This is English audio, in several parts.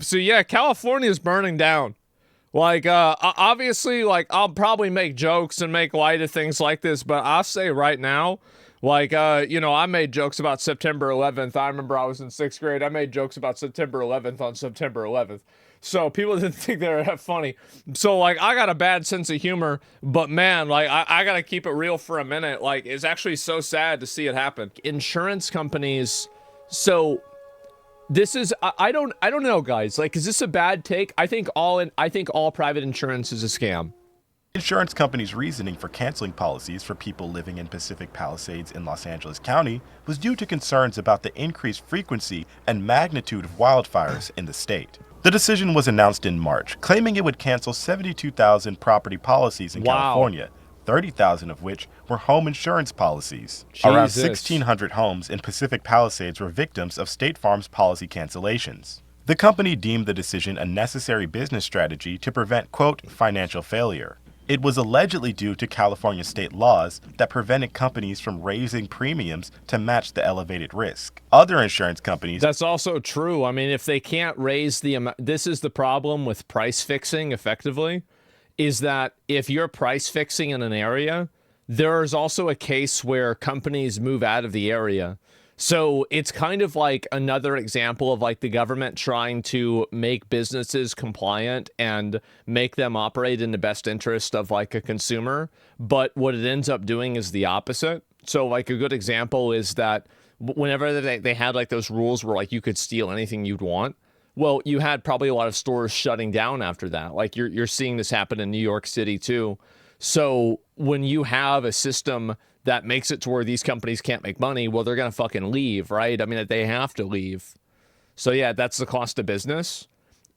So yeah, California is burning down. Like, obviously, like, I'll probably make jokes and make light of things like this, but I'll say right now, like, I made jokes about September 11th. I remember I was in sixth grade. I made jokes about September 11th on September 11th. So people didn't think they were that funny. So, like, I got a bad sense of humor, but man, like, I got to keep it real for a minute. Like, it's actually so sad to see it happen. Insurance companies, so this is I don't know, guys. Like, is this a bad take? I think all private insurance is a scam. Insurance companies' reasoning for canceling policies for people living in Pacific Palisades in Los Angeles County was due to concerns about the increased frequency and magnitude of wildfires in the state. The decision was announced in March, claiming it would cancel 72,000 property policies in Wow. California, 30,000 of which were home insurance policies. Around Jesus. 1,600 homes in Pacific Palisades were victims of State Farm's policy cancellations. The company deemed the decision a necessary business strategy to prevent, quote, financial failure. It was allegedly due to California state laws that prevented companies from raising premiums to match the elevated risk. Other insurance companies. That's also true. I mean, if they can't raise the amount, this is the problem with price fixing effectively, is that if you're price fixing in an area, there is also a case where companies move out of the area. So it's kind of like another example of like the government trying to make businesses compliant and make them operate in the best interest of like a consumer. But what it ends up doing is the opposite. So like a good example is that whenever they had like those rules where like you could steal anything you'd want, well, you had probably a lot of stores shutting down after that. Like you're seeing this happen in New York City too. So when you have a system that makes it to where these companies can't make money, well, they're going to fucking leave, right? I mean, they have to leave. So yeah, that's the cost of business.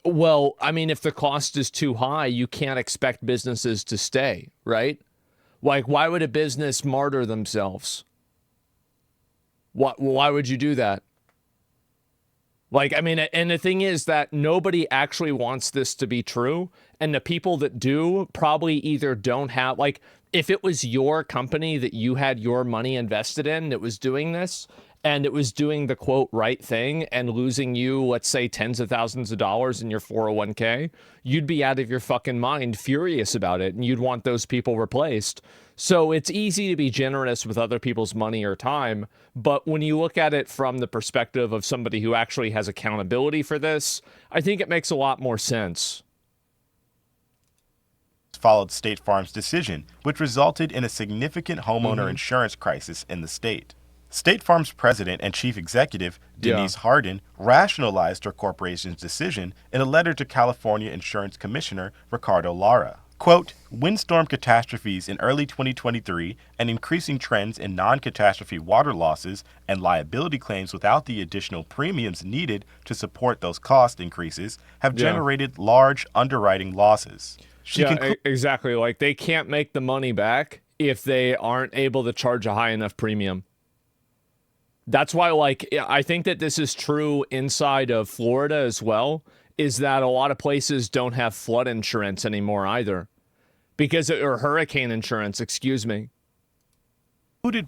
Well, I mean, if the cost is too high, you can't expect businesses to stay, right? Like, why would a business martyr themselves? Why would you do that? Like, I mean, and the thing is that nobody actually wants this to be true. And the people that do probably either don't have, like, if it was your company that you had your money invested in that was doing this and it was doing the quote right thing and losing you, let's say, tens of thousands of dollars in your 401k, you'd be out of your fucking mind furious about it and you'd want those people replaced. So it's easy to be generous with other people's money or time, but when you look at it from the perspective of somebody who actually has accountability for this, I think it makes a lot more sense. Followed State Farm's decision, which resulted in a significant homeowner Mm-hmm. insurance crisis in the state. State Farm's president and chief executive, Yeah. Denise Hardin, rationalized her corporation's decision in a letter to California Insurance Commissioner Ricardo Lara. Quote, windstorm catastrophes in early 2023 and increasing trends in non-catastrophe water losses and liability claims without the additional premiums needed to support those cost increases have Yeah. generated large underwriting losses. She Yeah, concluded. exactly. Like they can't make the money back if they aren't able to charge a high enough premium. That's why, like, I think that this is true inside of Florida as well, is that a lot of places don't have flood insurance anymore either. Because, or hurricane insurance, excuse me.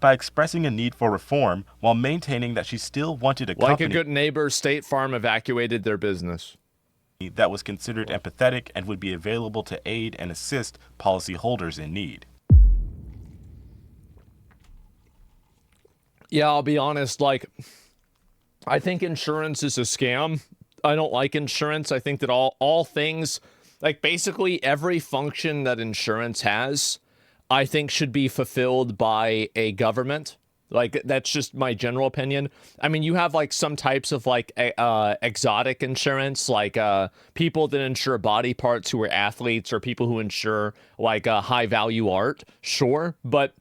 By expressing a need for reform while maintaining that she still wanted a Like a company good neighbor, State Farm evacuated their business. that was considered empathetic and would be available to aid and assist policyholders in need. Yeah, I'll be honest, like, I think insurance is a scam. I don't like insurance. I think that all things, like basically every function that insurance has, I think should be fulfilled by a government. Like that's just my general opinion. I mean, you have like some types of like exotic insurance, like people that insure body parts who are athletes, or people who insure like high value art. Sure, but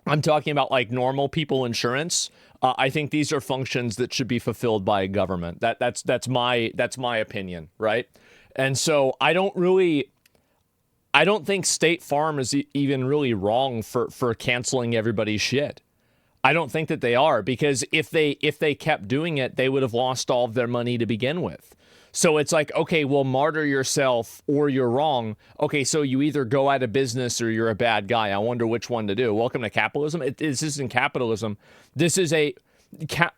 I'm talking about like normal people insurance. I think these are functions that should be fulfilled by a government. That's my opinion, right? And so I don't think State Farm is even really wrong for canceling everybody's shit. I don't think that they are, because if they kept doing it, they would have lost all of their money to begin with. So it's like, okay, well, martyr yourself or you're wrong. Okay, so you either go out of business or you're a bad guy. I wonder which one to do. Welcome to capitalism. This isn't capitalism. This is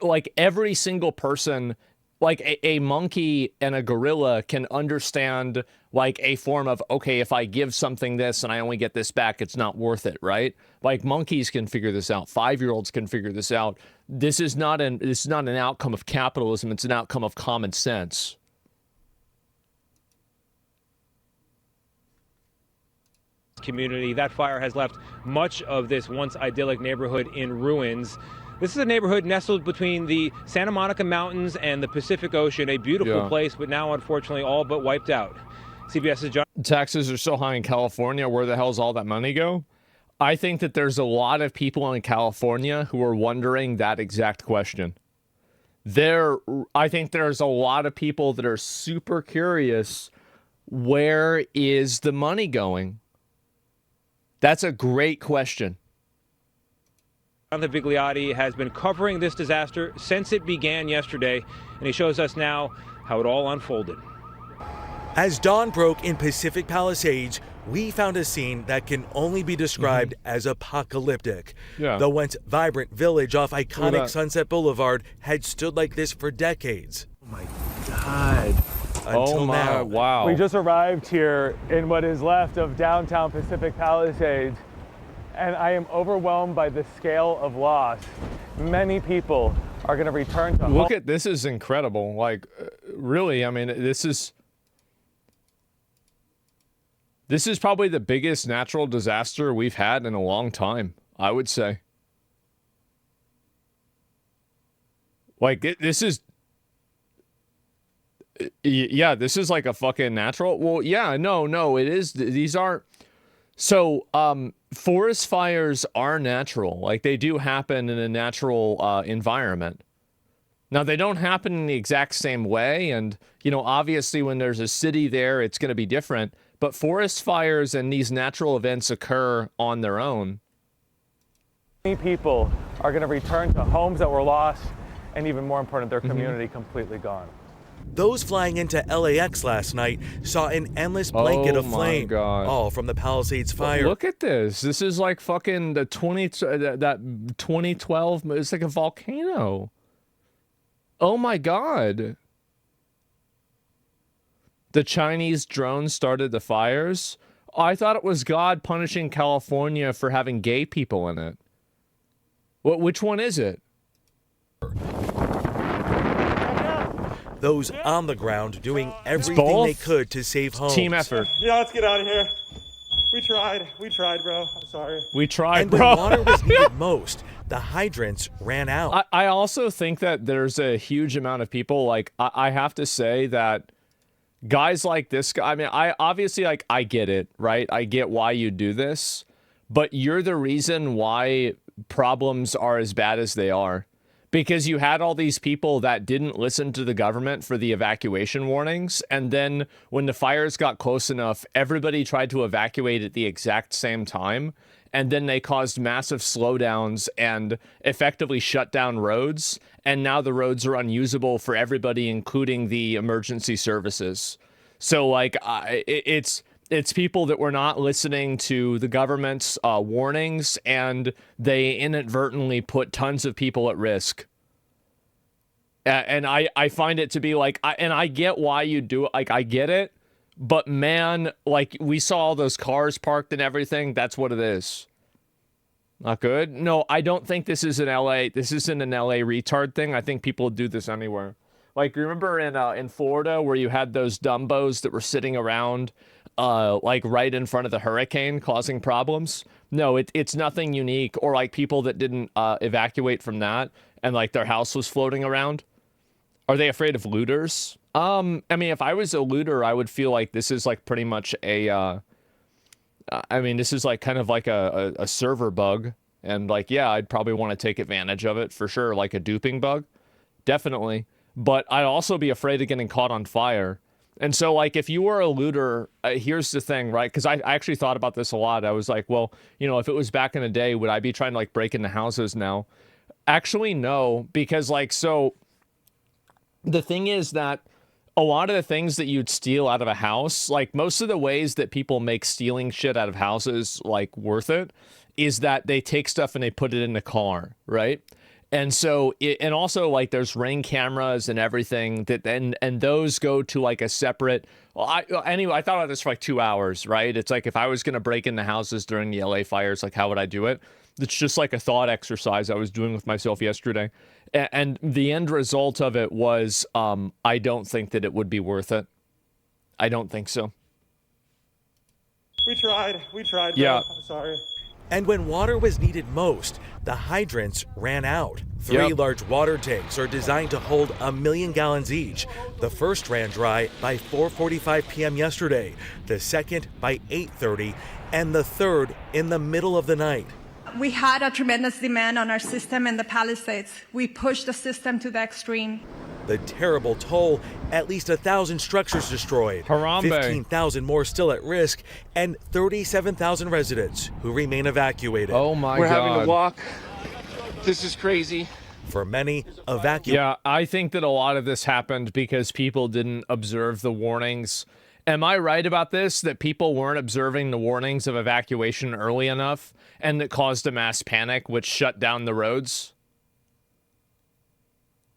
like every single person. Like a monkey and a gorilla can understand like a form of, okay, if I give something this and I only get this back, it's not worth it, right? Like monkeys can figure this out. 5-year-olds can figure this out. This is not an outcome of capitalism. It's an outcome of common sense. Community. That fire has left much of this once idyllic neighborhood in ruins. This is a neighborhood nestled between the Santa Monica Mountains and the Pacific Ocean, a beautiful place, but now unfortunately all but wiped out. CBS's John. Taxes are so high in California. Where the hell's all that money go? I think that there's a lot of people in California who are wondering that exact question. I think there's a lot of people that are super curious, where is the money going? That's a great question. Jonathan Vigliotti has been covering this disaster since it began yesterday, and he shows us now how it all unfolded. As dawn broke in Pacific Palisades, we found a scene that can only be described as apocalyptic. Yeah. The once vibrant village off iconic Sunset Boulevard had stood like this for decades. Oh my God. Until now. Wow. We just arrived here in what is left of downtown Pacific Palisades, and I am overwhelmed by the scale of loss. Many people are going to return to Look at this. Is incredible. Like, really, I mean, this is probably the biggest natural disaster we've had in a long time, I would say. Like, this is... Yeah, this is like a fucking natural. Well, yeah, no, it is. These aren't. So, forest fires are natural. Like, they do happen in a natural environment. Now, they don't happen in the exact same way. And, you know, obviously when there's a city there, it's going to be different. But forest fires and these natural events occur on their own. Many people are going to return to homes that were lost, and even more important, their community completely gone. Those flying into LAX last night saw an endless blanket of flame, all from the Palisades fire. Look at this. This is like fucking the 2012. It's like a volcano. Oh my God. The Chinese drone started the fires. I thought it was God punishing California for having gay people in it. Which one is it? Those on the ground doing everything they could to save homes. Team effort. Yeah, let's get out of here. We tried, bro. I'm sorry. We tried, and bro. when water was needed most, the hydrants ran out. I also think that there's a huge amount of people, like, I have to say that guys like this guy, I mean, I obviously, like, I get it, right? I get why you do this, but you're the reason why problems are as bad as they are. Because you had all these people that didn't listen to the government for the evacuation warnings. And then when the fires got close enough, everybody tried to evacuate at the exact same time. And then they caused massive slowdowns and effectively shut down roads. And now the roads are unusable for everybody, including the emergency services. So, like, it's people that were not listening to the government's warnings, and they inadvertently put tons of people at risk. And I find it to be like, and I get why you do it. Like, I get it. But man, like, we saw all those cars parked and everything. That's what it is. Not good. No, I don't think this is an LA. This isn't an LA retard thing. I think people do this anywhere. Like, remember in Florida where you had those Dumbos that were sitting around, like right in front of the hurricane, causing problems? No, it's nothing unique. Or like people that didn't evacuate from that and like their house was floating around. Are they afraid of looters? I mean, if I was a looter, I would feel like this is like pretty much a. I mean, this is like kind of like a server bug, and like, yeah, I'd probably want to take advantage of it for sure, like a duping bug, definitely. But I'd also be afraid of getting caught on fire. And so, like, if you were a looter, here's the thing, right? Because I actually thought about this a lot. I was like, well, you know, if it was back in the day, would I be trying to, like, break into houses now? Actually, no. Because, like, so the thing is that a lot of the things that you'd steal out of a house, like, most of the ways that people make stealing shit out of houses, like, worth it, is that they take stuff and they put it in the car, right? And so, and also like there's Ring cameras and everything that, and those go to like a separate, anyway, I thought about this for like 2 hours, right? It's like if I was going to break into houses during the LA fires, like how would I do it? It's just like a thought exercise I was doing with myself yesterday. And the end result of it was, I don't think that it would be worth it. I don't think so. We tried. Yeah. I'm sorry. And when water was needed most, the hydrants ran out. 3 large water tanks are designed to hold 1 million gallons each. The first ran dry by 4:45 p.m. yesterday, the second by 8:30, and the third in the middle of the night. We had a tremendous demand on our system in the Palisades. We pushed the system to the extreme. The terrible toll, at least 1,000 structures destroyed, Harambe. 15,000 more still at risk, and 37,000 residents who remain evacuated. Oh my God. We're having to walk. This is crazy. For many, evacuation. Yeah, I think that a lot of this happened because people didn't observe the warnings. Am I right about this? That people weren't observing the warnings of evacuation early enough and that caused a mass panic, which shut down the roads?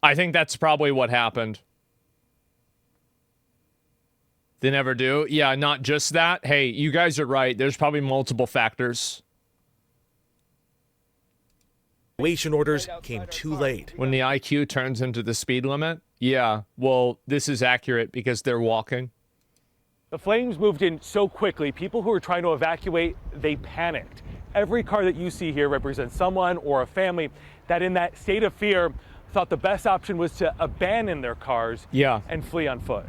I think that's probably what happened. They never do? Yeah, not just that. Hey, you guys are right. There's probably multiple factors. Evacuation orders came too late. When the IQ turns into the speed limit? Yeah, well, this is accurate because they're walking. The flames moved in so quickly, people who were trying to evacuate, they panicked. Every car that you see here represents someone or a family that in that state of fear thought the best option was to abandon their cars and flee on foot.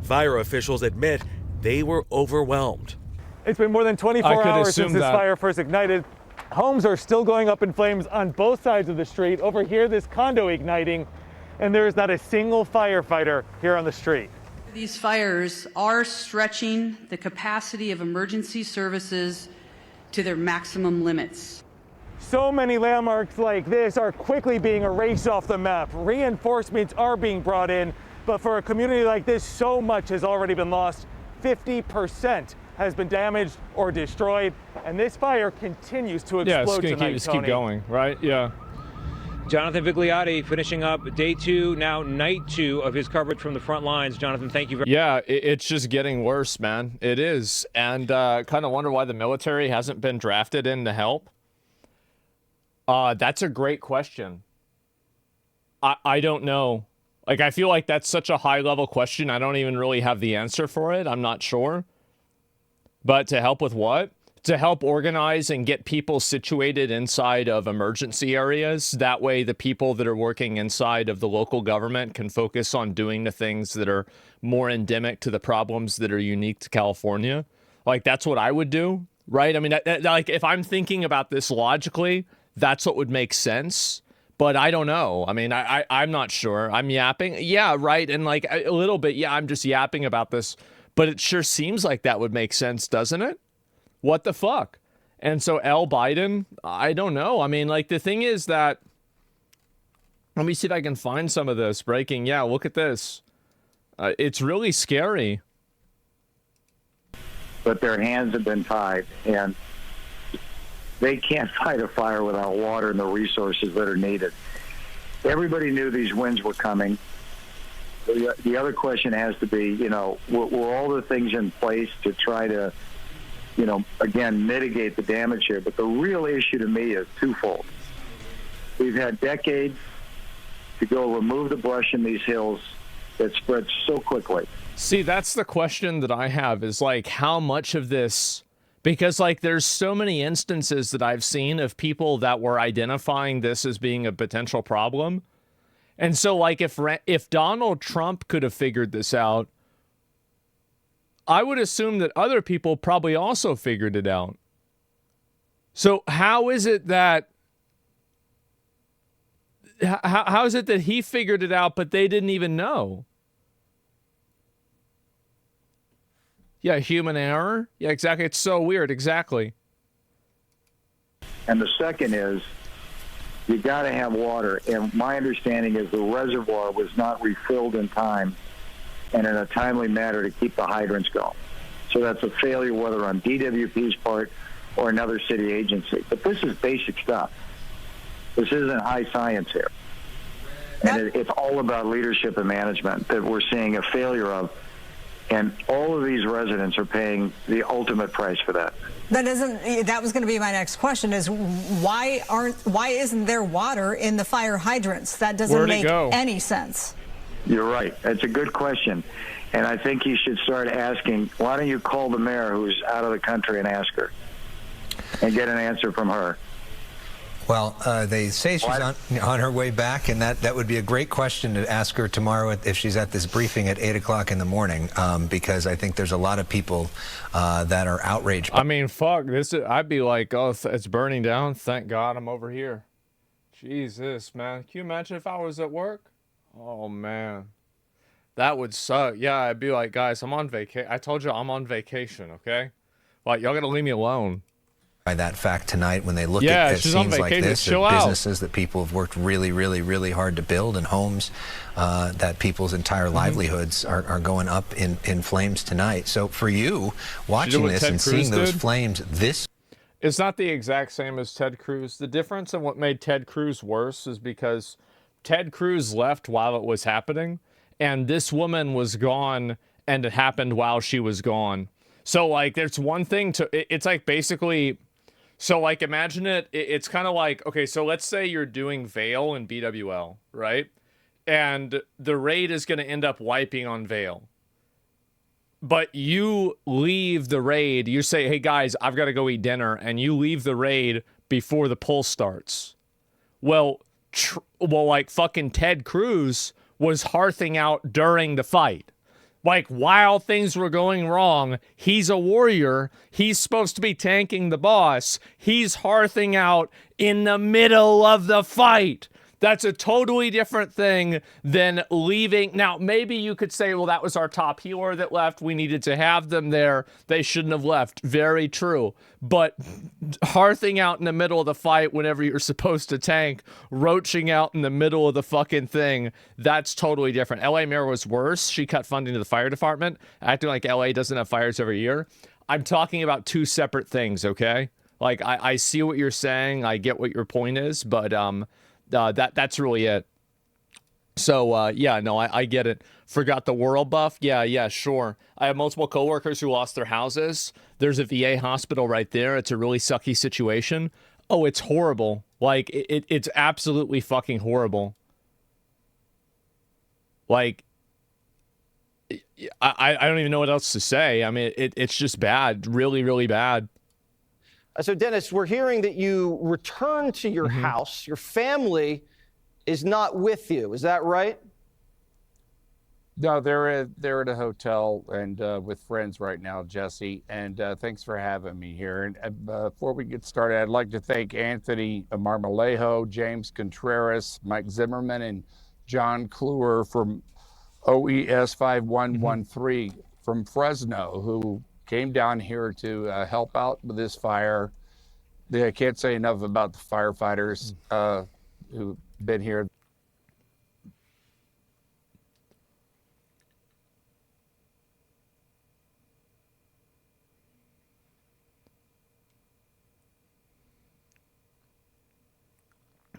Fire officials admit they were overwhelmed. It's been more than 24 hours since this fire first ignited. Homes are still going up in flames on both sides of the street. Over here, this condo igniting, and there is not a single firefighter here on the street. These fires are stretching the capacity of emergency services to their maximum limits. So many landmarks like this are quickly being erased off the map. Reinforcements are being brought in, but for a community like this, so much has already been lost. 50% has been damaged or destroyed, and this fire continues to explode tonight, Just keep going, right? Yeah. Jonathan Vigliotti finishing up day 2, now night 2 of his coverage from the front lines. Jonathan, thank you very much. Yeah, it's just getting worse, man. It is. And kind of wonder why the military hasn't been drafted in to help. That's a great question. I don't know. Like, I feel like that's such a high-level question. I don't even really have the answer for it. I'm not sure. But to help with what? To help organize and get people situated inside of emergency areas. That way, the people that are working inside of the local government can focus on doing the things that are more endemic to the problems that are unique to California. Like, that's what I would do, right? I mean, like, if I'm thinking about this logically, that's what would make sense. But I don't know. I mean, I'm not sure. I'm yapping. Yeah, right. And like a little bit, yeah, I'm just yapping about this. But it sure seems like that would make sense, doesn't it? What the fuck? And so L. Biden, I don't know. I mean, like, the thing is that, let me see if I can find some of this breaking. Yeah, look at this. It's really scary. But their hands have been tied, and they can't fight a fire without water and the resources that are needed. Everybody knew these winds were coming. The other question has to be, you know, were all the things in place to try to, you know, again, mitigate the damage here? But the real issue to me is twofold. We've had decades to go remove the brush in these hills that spreads so quickly. See, that's the question that I have is like, how much of this, because like there's so many instances that I've seen of people that were identifying this as being a potential problem. And so like if Donald Trump could have figured this out, I would assume that other people probably also figured it out. So how is it that how is it that he figured it out, but they didn't even know? Yeah, human error. Yeah, exactly. It's so weird. Exactly. And the second is, you got to have water. And my understanding is the reservoir was not refilled in time and in a timely manner to keep the hydrants going. So that's a failure, whether on DWP's part or another city agency. But this is basic stuff. This isn't high science here. And it's all about leadership and management that we're seeing a failure of. And all of these residents are paying the ultimate price for that. That was going to be my next question, is why isn't there water in the fire hydrants? That doesn't make any sense. You're right. That's a good question. And I think you should start asking, why don't you call the mayor who's out of the country and ask her and get an answer from her? Well, they say she's on her way back, and that would be a great question to ask her tomorrow if she's at this briefing at 8 o'clock in the morning, because I think there's a lot of people that are outraged. I mean, fuck, I'd be like, oh, it's burning down. Thank God I'm over here. Jesus, man. Can you imagine if I was at work? Oh, man. That would suck. Yeah, I'd be like, guys, I'm on vacation. I told you I'm on vacation, okay? Like, y'all gotta leave me alone. By that fact tonight, when they look at scenes like this, of businesses that people have worked really, really, really hard to build, and homes that people's entire livelihoods are going up in flames tonight. So for you, watching this and seeing those flames, it's not the exact same as Ted Cruz. The difference in what made Ted Cruz worse is because Ted Cruz left while it was happening, and this woman was gone, and it happened while she was gone. So, like, there's one thing it's like basically... So, like, imagine it's kind of like, okay, so let's say you're doing Vail and BWL, right? And the raid is going to end up wiping on Vail. But you leave the raid, you say, hey, guys, I've got to go eat dinner, and you leave the raid before the pull starts. Well, like, fucking Ted Cruz was hearthing out during the fight. Like, while things were going wrong, he's a warrior. He's supposed to be tanking the boss. He's hearthing out in the middle of the fight. That's a totally different thing than leaving. Now, maybe you could say, well, that was our top healer that left. We needed to have them there. They shouldn't have left. Very true. But hearthing out in the middle of the fight whenever you're supposed to tank, roaching out in the middle of the fucking thing, that's totally different. LA mayor was worse. She cut funding to the fire department, acting like LA doesn't have fires every year. I'm talking about two separate things, okay? Like, I see what you're saying. I get what your point is, but that's really it. So, yeah, no, I get it. Forgot the world buff? Yeah, sure. I have multiple coworkers who lost their houses. There's a VA hospital right there. It's a really sucky situation. Oh, it's horrible. Like, it's absolutely fucking horrible. Like, I don't even know what else to say. I mean, it's just bad. Really, really bad. So, Dennis, we're hearing that you returned to your house. Your family is not with you. Is that right? No, they're at a hotel and with friends right now, Jesse. And thanks for having me here. And before we get started, I'd like to thank Anthony Marmolejo, James Contreras, Mike Zimmerman, and John Kluwer from OES 5113 from Fresno, who came down here to help out with this fire. I can't say enough about the firefighters who've been here.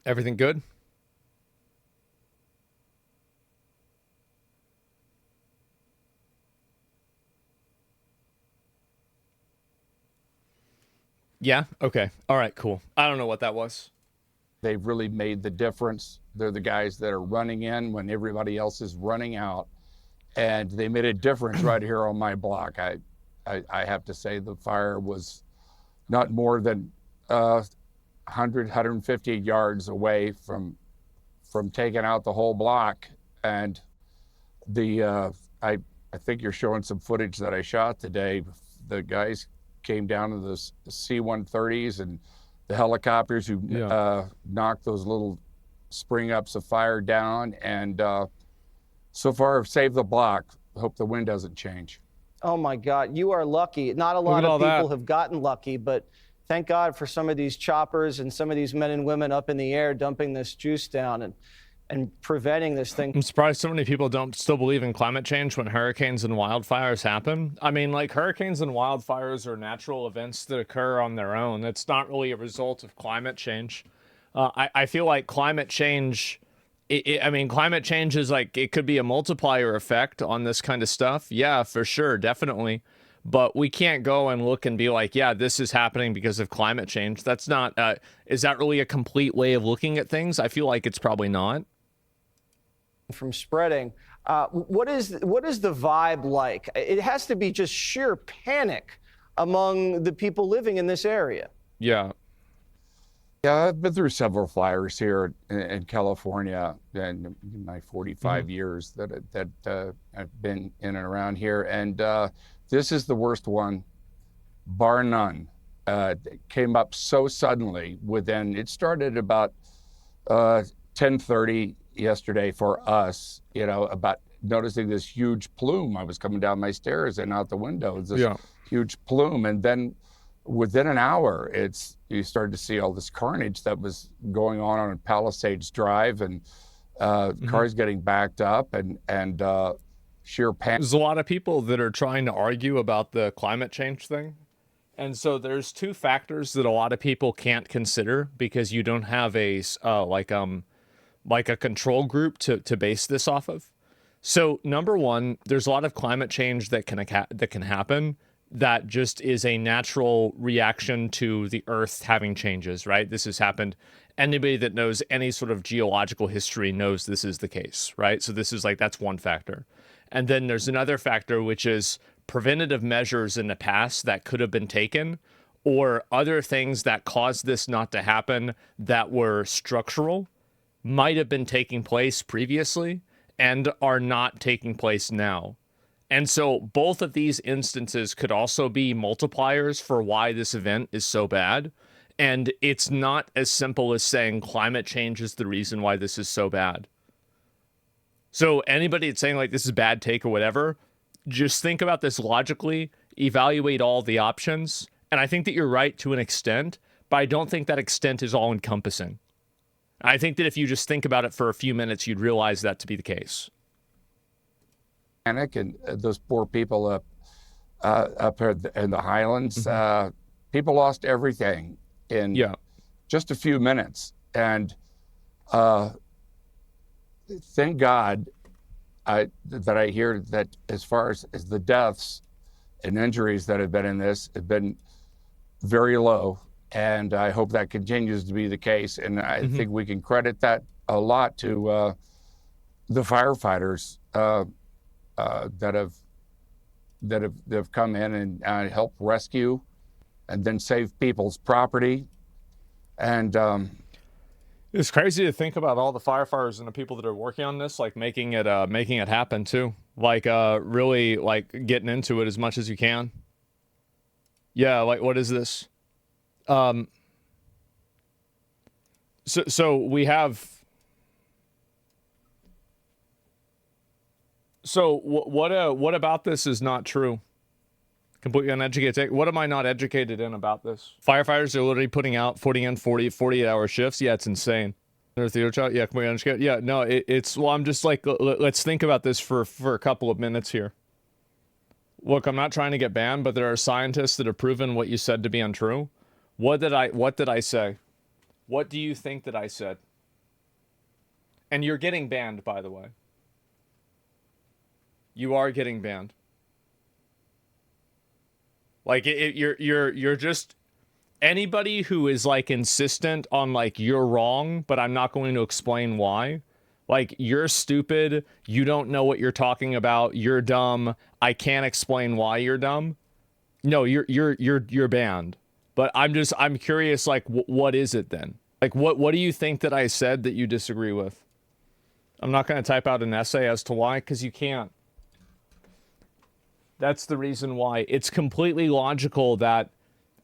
Everything good? Yeah? Okay. All right, cool. I don't know what that was. They've really made the difference. They're the guys that are running in when everybody else is running out. And they made a difference right here on my block. I have to say the fire was not more than 100, 150 yards away from taking out the whole block. And I think you're showing some footage that I shot today. The guys came down to the C-130s and the helicopters who knocked those little spring ups of fire down, and so far have saved the block. Hope the wind doesn't change. Oh my God, you are lucky. Not a lot of people have gotten lucky, but thank God for some of these choppers and some of these men and women up in the air dumping this juice down and preventing this thing. I'm surprised so many people don't still believe in climate change when hurricanes and wildfires happen. I mean, like, hurricanes and wildfires are natural events that occur on their own. It's not really a result of climate change. I feel like climate change, I mean, climate change is like, it could be a multiplier effect on this kind of stuff. Yeah, for sure, definitely. But we can't go and look and be like, yeah, this is happening because of climate change. That's not, is that really a complete way of looking at things? I feel like it's probably not. From spreading, what is the vibe like? It has to be just sheer panic among the people living in this area. Yeah. Yeah, I've been through several fires here in California in my 45 years that I've been in and around here, and this is the worst one, bar none. It came up so suddenly. It started about 10:30 yesterday for us. About noticing this huge plume. I was coming down my stairs and out the window. It's this huge plume, and then within an hour, you started to see all this carnage that was going on Palisades Drive, and cars getting backed up, and sheer panic. There's a lot of people that are trying to argue about the climate change thing, and so there's two factors that a lot of people can't consider because you don't have a like a control group to base this off of. So number one, there's a lot of climate change that can happen that just is a natural reaction to the Earth having changes, right? This has happened. Anybody that knows any sort of geological history knows this is the case, right? So this is that's one factor. And then there's another factor, which is preventative measures in the past that could have been taken, or other things that caused this not to happen that were structural, might have been taking place previously and are not taking place now. And so both of these instances could also be multipliers for why this event is so bad. And it's not as simple as saying climate change is the reason why this is so bad. So anybody that's saying this is a bad take or whatever, just think about this logically, evaluate all the options. And I think that you're right to an extent, but I don't think that extent is all encompassing. I think that if you just think about it for a few minutes, you'd realize that to be the case. Panic, and those poor people up in the Highlands, people lost everything in just a few minutes. And thank God that I hear that as far as the deaths and injuries that have been in this have been very low. And I hope that continues to be the case. And I think we can credit that a lot to the firefighters that have come in and helped rescue and then save people's property. And it's crazy to think about all the firefighters and the people that are working on this, making it happen too. Really getting into it as much as you can. Yeah, what is this? So we have. So what about this is not true? Completely uneducated. What am I not educated in about this? Firefighters are literally putting in 48-hour shifts. Yeah, it's insane. There's the other child. Yeah, completely uneducated. Yeah, no, it's. Well, I'm just let's think about this for a couple of minutes here. Look, I'm not trying to get banned, but there are scientists that have proven what you said to be untrue. What did I say? What do you think that I said? And you're getting banned, by the way. You are getting banned. You're just anybody who is insistent on you're wrong, but I'm not going to explain why. You're stupid. You don't know what you're talking about. You're dumb. I can't explain why you're dumb. No, you're banned. But I'm curious. What is it then? What do you think that I said that you disagree with? I'm not going to type out an essay as to why, because you can't. That's the reason why. It's completely logical that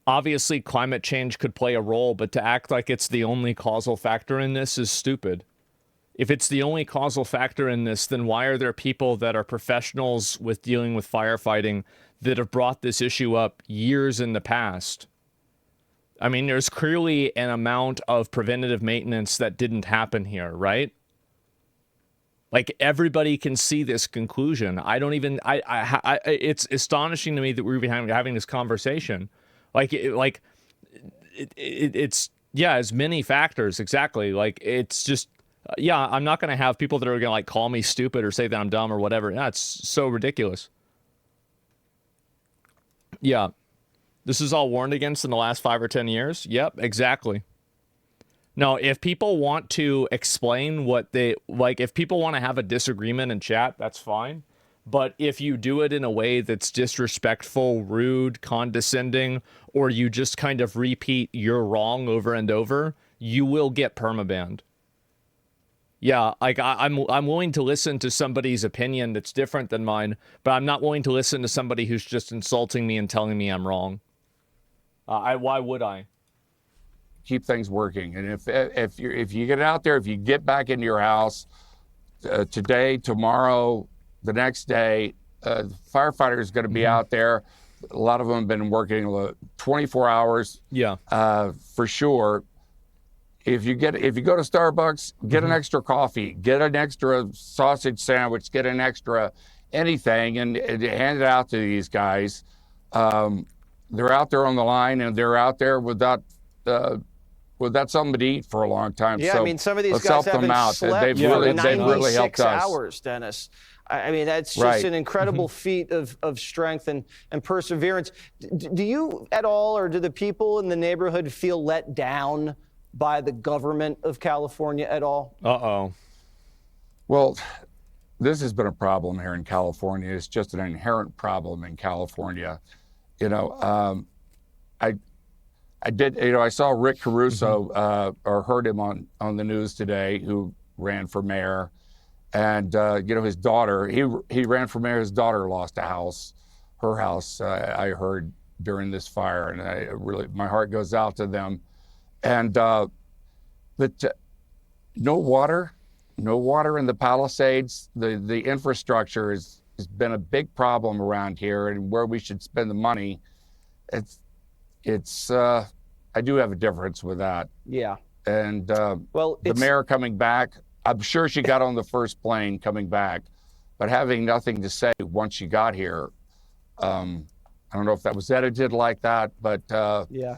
obviously climate change could play a role, but to act like it's the only causal factor in this is stupid. If it's the only causal factor in this, then why are there people that are professionals with dealing with firefighting that have brought this issue up years in the past? I mean, there's clearly an amount of preventative maintenance that didn't happen here, right? Everybody can see this conclusion. It's astonishing to me that we're even having this conversation. It's Yeah, as many factors, exactly. Like, it's just, yeah, I'm not going to have people that are going to, like, call me stupid or say that I'm dumb or whatever. Yeah, it's so ridiculous. Yeah. This is all warned against in the last 5 or 10 years? Yep, exactly. No, if people want to explain what they, like, if people want to have a disagreement in chat, that's fine. But if you do it in a way that's disrespectful, rude, condescending, or you just kind of repeat "you're wrong" over and over, you will get permabanned. Yeah, like I'm willing to listen to somebody's opinion that's different than mine, but I'm not willing to listen to somebody who's just insulting me and telling me I'm wrong. Why would I? Keep things working, and if you get out there, if you get back into your house today, tomorrow, the next day, firefighter is going to be out there. A lot of them have been working 24 hours. Yeah, for sure. If you go to Starbucks, get an extra coffee, get an extra sausage sandwich, get an extra anything, and hand it out to these guys. They're out there on the line, and they're out there without something to eat for a long time. Yeah, so I mean, some of these let's guys help them haven't out. slept They've for really 96 helped us. hours, Dennis. I mean, that's just an incredible feat of strength and perseverance. Do you at all, or do the people in the neighborhood feel let down by the government of California at all? Uh-oh. Well, this has been a problem here in California. It's just an inherent problem in California. You know, I did, you know, I saw Rick Caruso, or heard him on the news today, who ran for mayor. And, you know, his daughter, he ran for mayor, his daughter lost her house, I heard during this fire. And my heart goes out to them. And, but no water in the Palisades. The infrastructure has been a big problem around here, and where we should spend the money. I do have a difference with that. Yeah. And the mayor coming back, I'm sure she got on the first plane coming back, but having nothing to say once she got here. I don't know if that was edited like that, but yeah,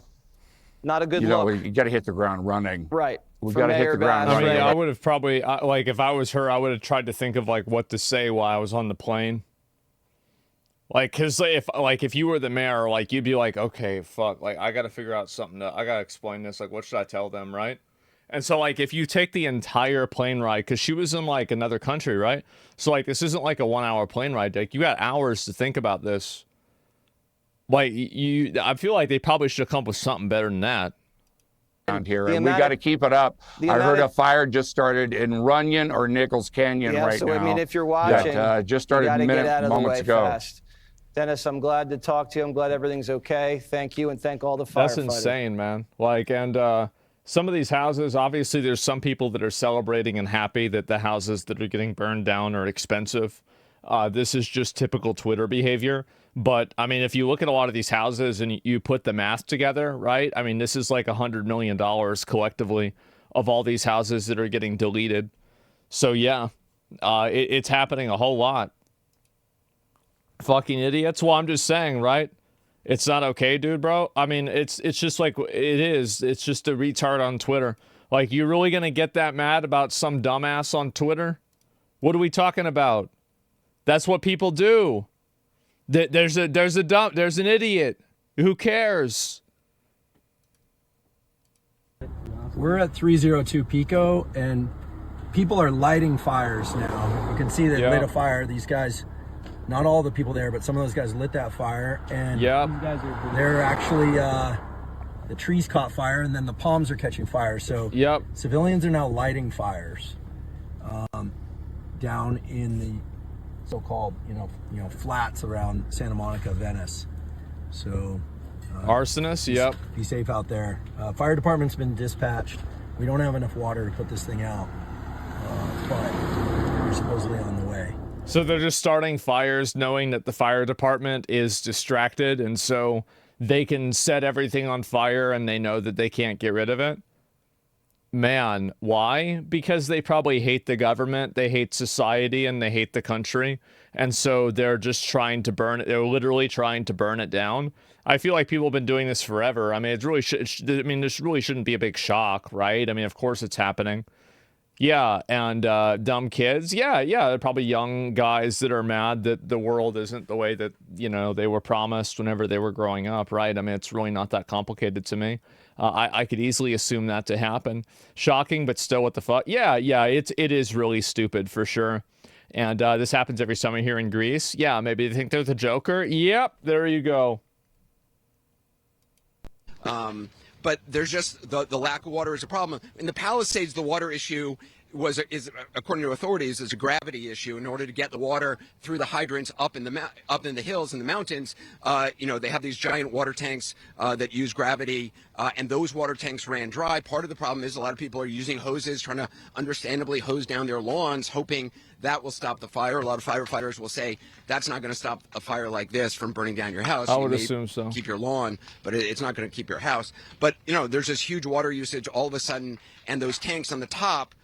not a good look. You know, you got to hit the ground running. Right. We got to hit the ground running. I mean, I would have probably, like, if I was her, I would have tried to think of, like, what to say while I was on the plane. Like, cause if you were the mayor, like, you'd be like, okay, fuck, like, I got to figure out something I got to explain this. Like, what should I tell them, right? And so, like, if you take the entire plane ride, because she was in, like, another country, right? So, like, this isn't like a 1 hour plane ride. Like, you got hours to think about this. Like, I feel like they probably should have come up with something better than that. Around here, and we got to keep it up. I heard a fire just started in Runyon or Nichols Canyon right now. Yeah, so, I mean, if you're watching, just started moments ago. Fast. Dennis, I'm glad to talk to you. I'm glad everything's okay. Thank you, and thank all the firefighters. That's insane, man. Like, and some of these houses, obviously, there's some people that are celebrating and happy that the houses that are getting burned down are expensive. This is just typical Twitter behavior. But, I mean, if you look at a lot of these houses and you put the math together, right? I mean, this is like $100 million collectively of all these houses that are getting deleted. So, yeah, it's happening a whole lot. Fucking idiots. Well, I'm just saying, right? It's not okay, dude, bro. I mean, it's just like it is. It's just a retard on Twitter. Like, you're really going to get that mad about some dumbass on Twitter? What are we talking about? That's what people do. There's an idiot. Who cares? We're at 302 Pico, and people are lighting fires now. You can see they lit a fire. These guys, not all the people there, but some of those guys lit that fire, and they're actually the trees caught fire, and then the palms are catching fire. So civilians are now lighting fires down in the so-called, you know, flats around Santa Monica, Venice. So, arsonists, be safe out there. Fire department's been dispatched. We don't have enough water to put this thing out, but we're supposedly on the way. So they're just starting fires knowing that the fire department is distracted, and so they can set everything on fire and they know that they can't get rid of it? Man, why? Because they probably hate the government, they hate society, and they hate the country. And so they're just trying to burn it. They're literally trying to burn it down. I feel like people have been doing this forever. I mean, this really shouldn't be a big shock, right? I mean, of course it's happening. Yeah, and dumb kids. Yeah, they're probably young guys that are mad that the world isn't the way that, they were promised whenever they were growing up, right? I mean, it's really not that complicated to me. I could easily assume that to happen. Shocking, but still, what the fuck? Yeah, it is really stupid for sure. And this happens every summer here in Greece. Yeah, maybe they think they're the Joker. Yep, there you go. But there's just the lack of water is a problem. In the Palisades, the water issue is according to authorities is a gravity issue. In order to get the water through the hydrants up in the hills and the mountains, they have these giant water tanks that use gravity, and those water tanks ran dry. Part of the problem is a lot of people are using hoses, trying to understandably hose down their lawns, hoping that will stop the fire. A lot of firefighters will say that's not going to stop a fire like this from burning down your house. I would assume so. Keep your lawn, but it's not going to keep your house. But there's this huge water usage all of a sudden, and those tanks on the top.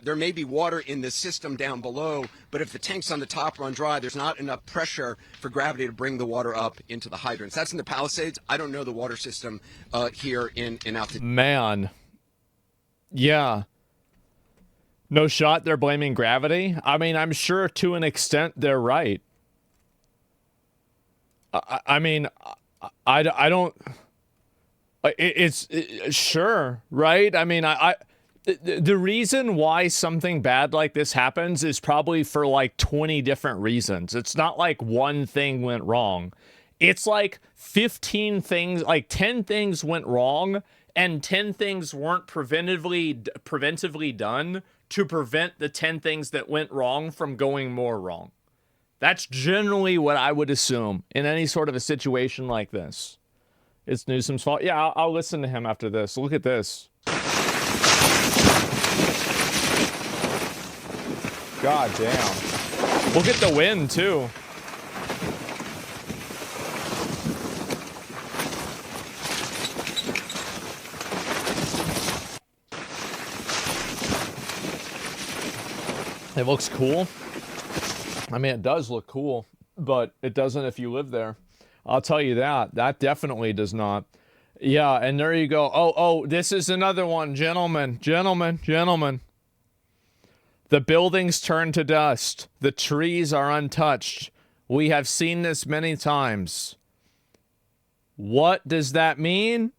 There may be water in the system down below, but if the tanks on the top run dry, there's not enough pressure for gravity to bring the water up into the hydrants. That's in the Palisades. I don't know the water system here in altitude. Man. Yeah. No shot they're blaming gravity? I mean, I'm sure to an extent they're right. I mean, I don't... It's sure, right? I mean, the reason why something bad like this happens is probably for like 20 different reasons. It's not like one thing went wrong. It's like 15 things, like 10 things went wrong, and 10 things weren't preventively done to prevent the 10 things that went wrong from going more wrong. That's generally what I would assume in any sort of a situation like this. It's Newsom's fault. Yeah, I'll listen to him after this. Look at this. God damn. Look at the wind, too. It looks cool. I mean, it does look cool, but it doesn't if you live there. I'll tell you that. That definitely does not. Yeah, and there you go. Oh, this is another one. Gentlemen. The buildings turn to dust. The trees are untouched. We have seen this many times. What does that mean?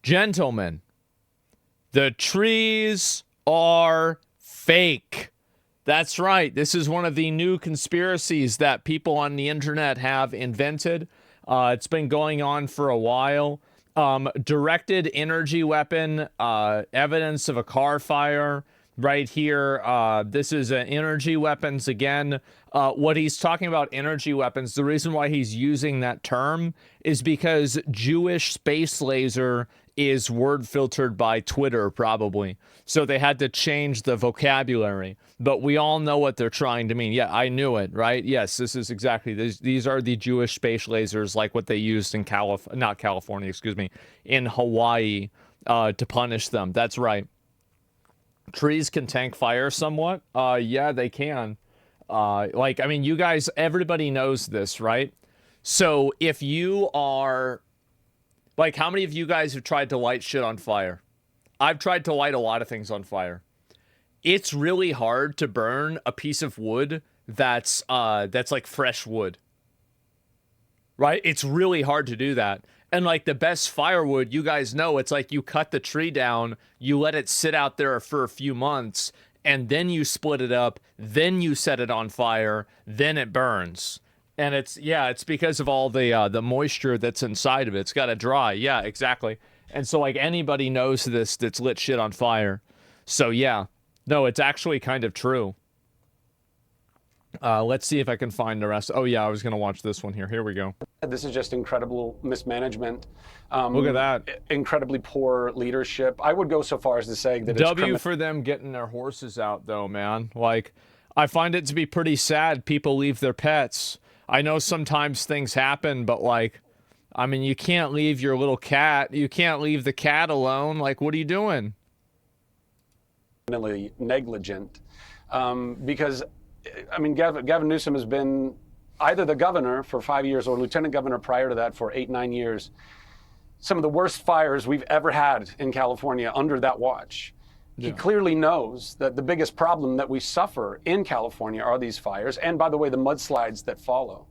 Gentlemen, the trees are fake. That's right. This is one of the new conspiracies that people on the internet have invented. It's been going on for a while. Directed energy weapon, evidence of a car fire. Right here, this is energy weapons again. What he's talking about energy weapons, the reason why he's using that term is because Jewish space laser is word filtered by Twitter, probably. So they had to change the vocabulary. But we all know what they're trying to mean. Yeah, I knew it, right? Yes, this is exactly, these are the Jewish space lasers like what they used in in Hawaii to punish them. That's right. Trees can tank fire somewhat. Yeah, they can. I mean, you guys, everybody knows this, right? So if you are, like, how many of you guys have tried to light shit on fire? I've tried to light a lot of things on fire. It's really hard to burn a piece of wood that's like fresh wood. Right? It's really hard to do that. And like the best firewood, you guys know, it's like you cut the tree down, you let it sit out there for a few months, and then you split it up, then you set it on fire, then it burns. And it's because of all the moisture that's inside of it. It's got to dry. Yeah, exactly. And so like anybody knows this that's lit shit on fire. So yeah, no, it's actually kind of true. Let's see if I can find the rest. Oh yeah, I was going to watch this one here. Here we go. This is just incredible mismanagement. Look at that. Incredibly poor leadership. I would go so far as to say that W for them getting their horses out though, man. Like, I find it to be pretty sad people leave their pets. I know sometimes things happen, but like, I mean, you can't leave your little cat. You can't leave the cat alone. Like, what are you doing? negligent because, I mean, Gavin Newsom has been either the governor for 5 years or lieutenant governor prior to that for 8-9 years. Some of the worst fires we've ever had in California under that watch. He clearly knows that the biggest problem that we suffer in California are these fires, and by the way, the mudslides that follow.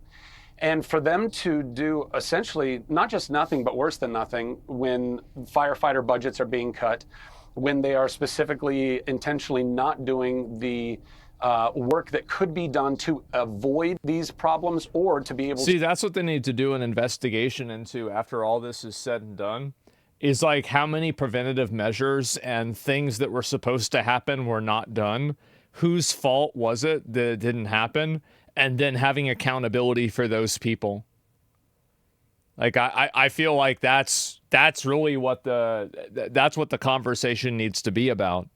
And for them to do essentially not just nothing, but worse than nothing when firefighter budgets are being cut, when they are specifically intentionally not doing the work that could be done to avoid these problems or to be able to... See, that's what they need to do an investigation into after all this is said and done, is like how many preventative measures and things that were supposed to happen were not done. Whose fault was it that it didn't happen? And then having accountability for those people. Like, I feel like that's really what the conversation needs to be about.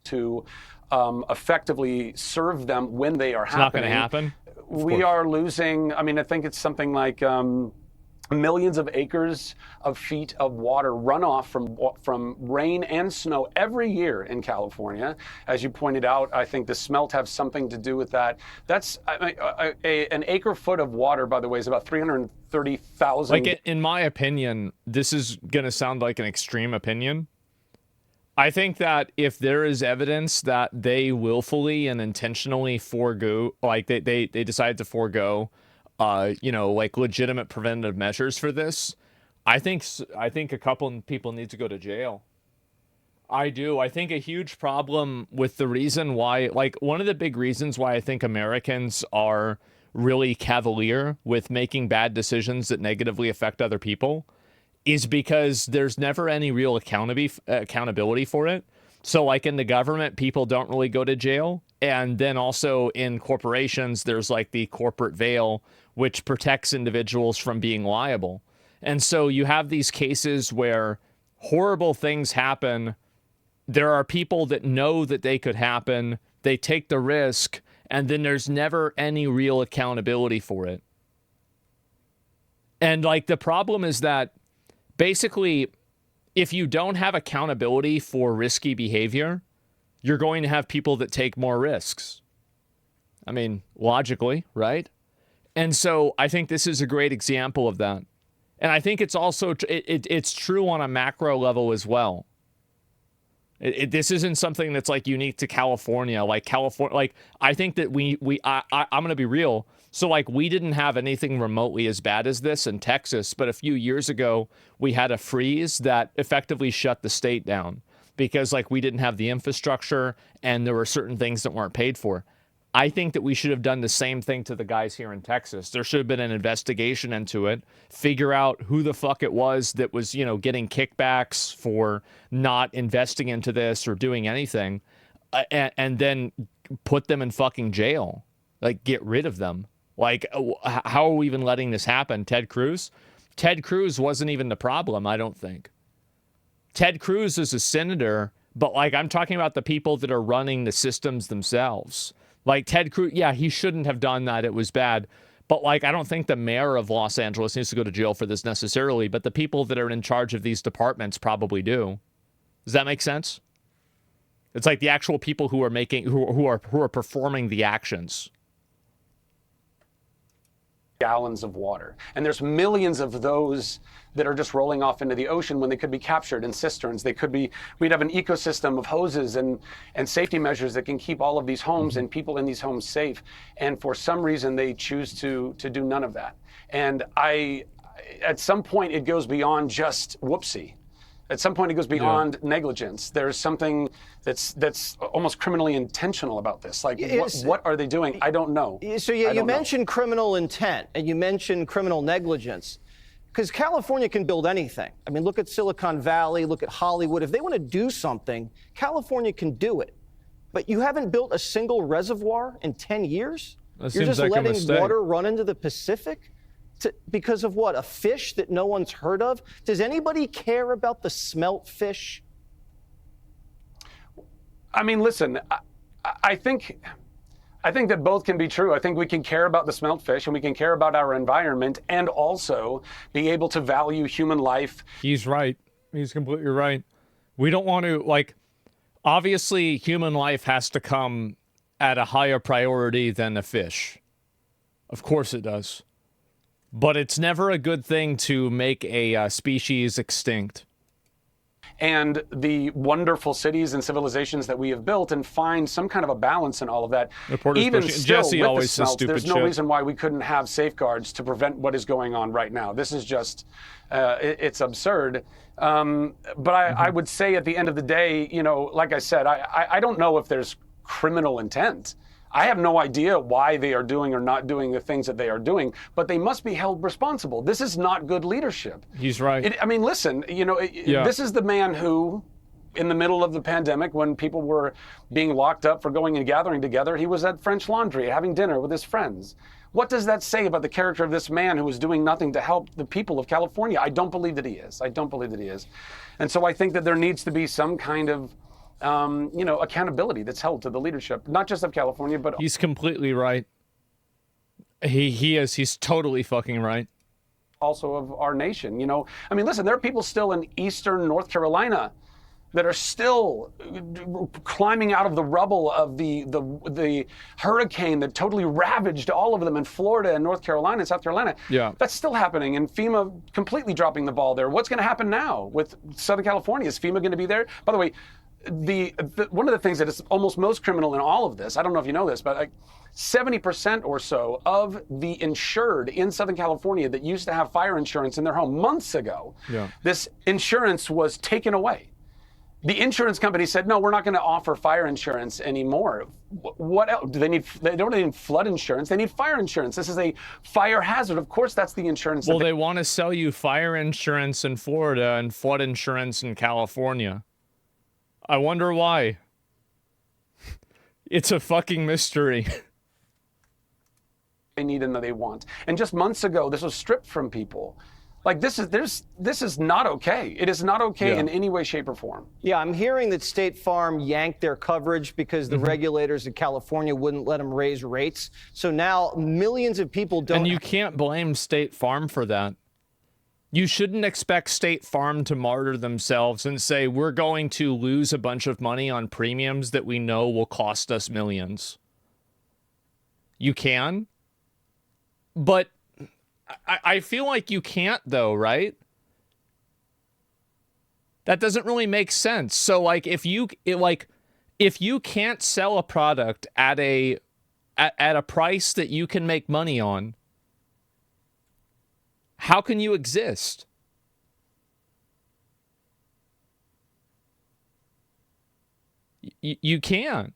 To effectively serve them when they are happening. It's not going to happen. We are losing, I mean, I think it's something like millions of acres of feet of water runoff from rain and snow every year in California. As you pointed out, I think the smelt have something to do with that. That's an acre foot of water, by the way, is about 330,000. Like, in my opinion, this is going to sound like an extreme opinion. I think that if there is evidence that they willfully and intentionally forego, like they decide to forego, like legitimate preventative measures for this, I think a couple people need to go to jail. I do. I think a huge problem with the reason why, like one of the big reasons why I think Americans are really cavalier with making bad decisions that negatively affect other people is because there's never any real accountability for it. So like in the government, people don't really go to jail. And then also in corporations, there's like the corporate veil, which protects individuals from being liable. And so you have these cases where horrible things happen. There are people that know that they could happen. They take the risk, and then there's never any real accountability for it. And like the problem is that basically, if you don't have accountability for risky behavior, you're going to have people that take more risks. I mean, logically, right? And so I think this is a great example of that. And I think it's also, it's true on a macro level as well. This isn't something that's like unique to California. Like California, like I think that I'm going to be real. So like we didn't have anything remotely as bad as this in Texas, but a few years ago we had a freeze that effectively shut the state down because like we didn't have the infrastructure and there were certain things that weren't paid for. I think that we should have done the same thing to the guys here in Texas. There should have been an investigation into it, figure out who the fuck it was that was, getting kickbacks for not investing into this or doing anything, and then put them in fucking jail. Like, get rid of them. Like, how are we even letting this happen? Ted Cruz? Ted Cruz wasn't even the problem, I don't think. Ted Cruz is a senator, but, like, I'm talking about the people that are running the systems themselves. Like, Ted Cruz, yeah, he shouldn't have done that. It was bad. But, like, I don't think the mayor of Los Angeles needs to go to jail for this necessarily, but the people that are in charge of these departments probably do. Does that make sense? It's like the actual people who are who are performing the actions. Gallons of water. And there's millions of those that are just rolling off into the ocean when they could be captured in cisterns. We'd have an ecosystem of hoses and safety measures that can keep all of these homes and people in these homes safe. And for some reason, they choose to do none of that. And at some point, it goes beyond just whoopsie. At some point, it goes beyond negligence. There's something that's almost criminally intentional about this. Like, what are they doing? I don't know. So you mentioned criminal intent, and you mentioned criminal negligence. Because California can build anything. I mean, look at Silicon Valley, look at Hollywood. If they want to do something, California can do it. But you haven't built a single reservoir in 10 years? You're just letting water run into the Pacific? Because of what? A fish that no one's heard of? Does anybody care about the smelt fish? I mean, listen, I think that both can be true. I think we can care about the smelt fish and we can care about our environment and also be able to value human life. He's right. He's completely right. We don't want to, like, Obviously, human life has to come at a higher priority than a fish. Of course it does. But it's never a good thing to make a species extinct. And the wonderful cities and civilizations that we have built, and find some kind of a balance in all of that. Even still, Jesse with always the smelts, says there's stupid no shit. reason why we couldn't have safeguards to prevent what is going on right now. This is just, it's absurd. But I would say at the end of the day, you know, like I said, I don't know if there's criminal intent. I have no idea why they are doing or not doing the things that they are doing, but they must be held responsible. This is not good leadership. He's right. I mean, listen, you know, this is the man who, in the middle of the pandemic, when people were being locked up for going and gathering together, he was at French Laundry having dinner with his friends. What does that say about the character of this man who was doing nothing to help the people of California? I don't believe that he is. I don't believe that he is. And so I think that there needs to be some kind of you know, accountability that's held to the leadership, not just of California, but he's completely right. He is. He's totally fucking right. Also of our nation. You know, I mean, listen, there are people still in eastern North Carolina that are still climbing out of the rubble of the hurricane that totally ravaged all of them in Florida and North Carolina and South Carolina. Yeah. That's still happening, and FEMA completely dropping the ball there. What's going to happen now with Southern California? Is FEMA going to be there? By the way, one of the things that is almost most criminal in all of this, I don't know if you know this, but like 70% or so of the insured in Southern California that used to have fire insurance in their home months ago, this insurance was taken away. The insurance company said, no, we're not going to offer fire insurance anymore. What else? Do they need? They don't need flood insurance. They need fire insurance. This is a fire hazard. Of course, that's the insurance. Well, they want to sell you fire insurance in Florida and flood insurance in California. I wonder why. It's a fucking mystery. They need and that they want. And just months ago, this was stripped from people. Like this is not okay. It is not okay in any way, shape, or form. Yeah, I'm hearing that State Farm yanked their coverage because the regulators in California wouldn't let them raise rates. So now millions of people don't. And you can't blame State Farm for that. You shouldn't expect State Farm to martyr themselves and say, we're going to lose a bunch of money on premiums that we know will cost us millions. You can, but I feel like you can't, though, right? That doesn't really make sense. So, like, if you can't sell a product at a price that you can make money on, how can you exist? You can't.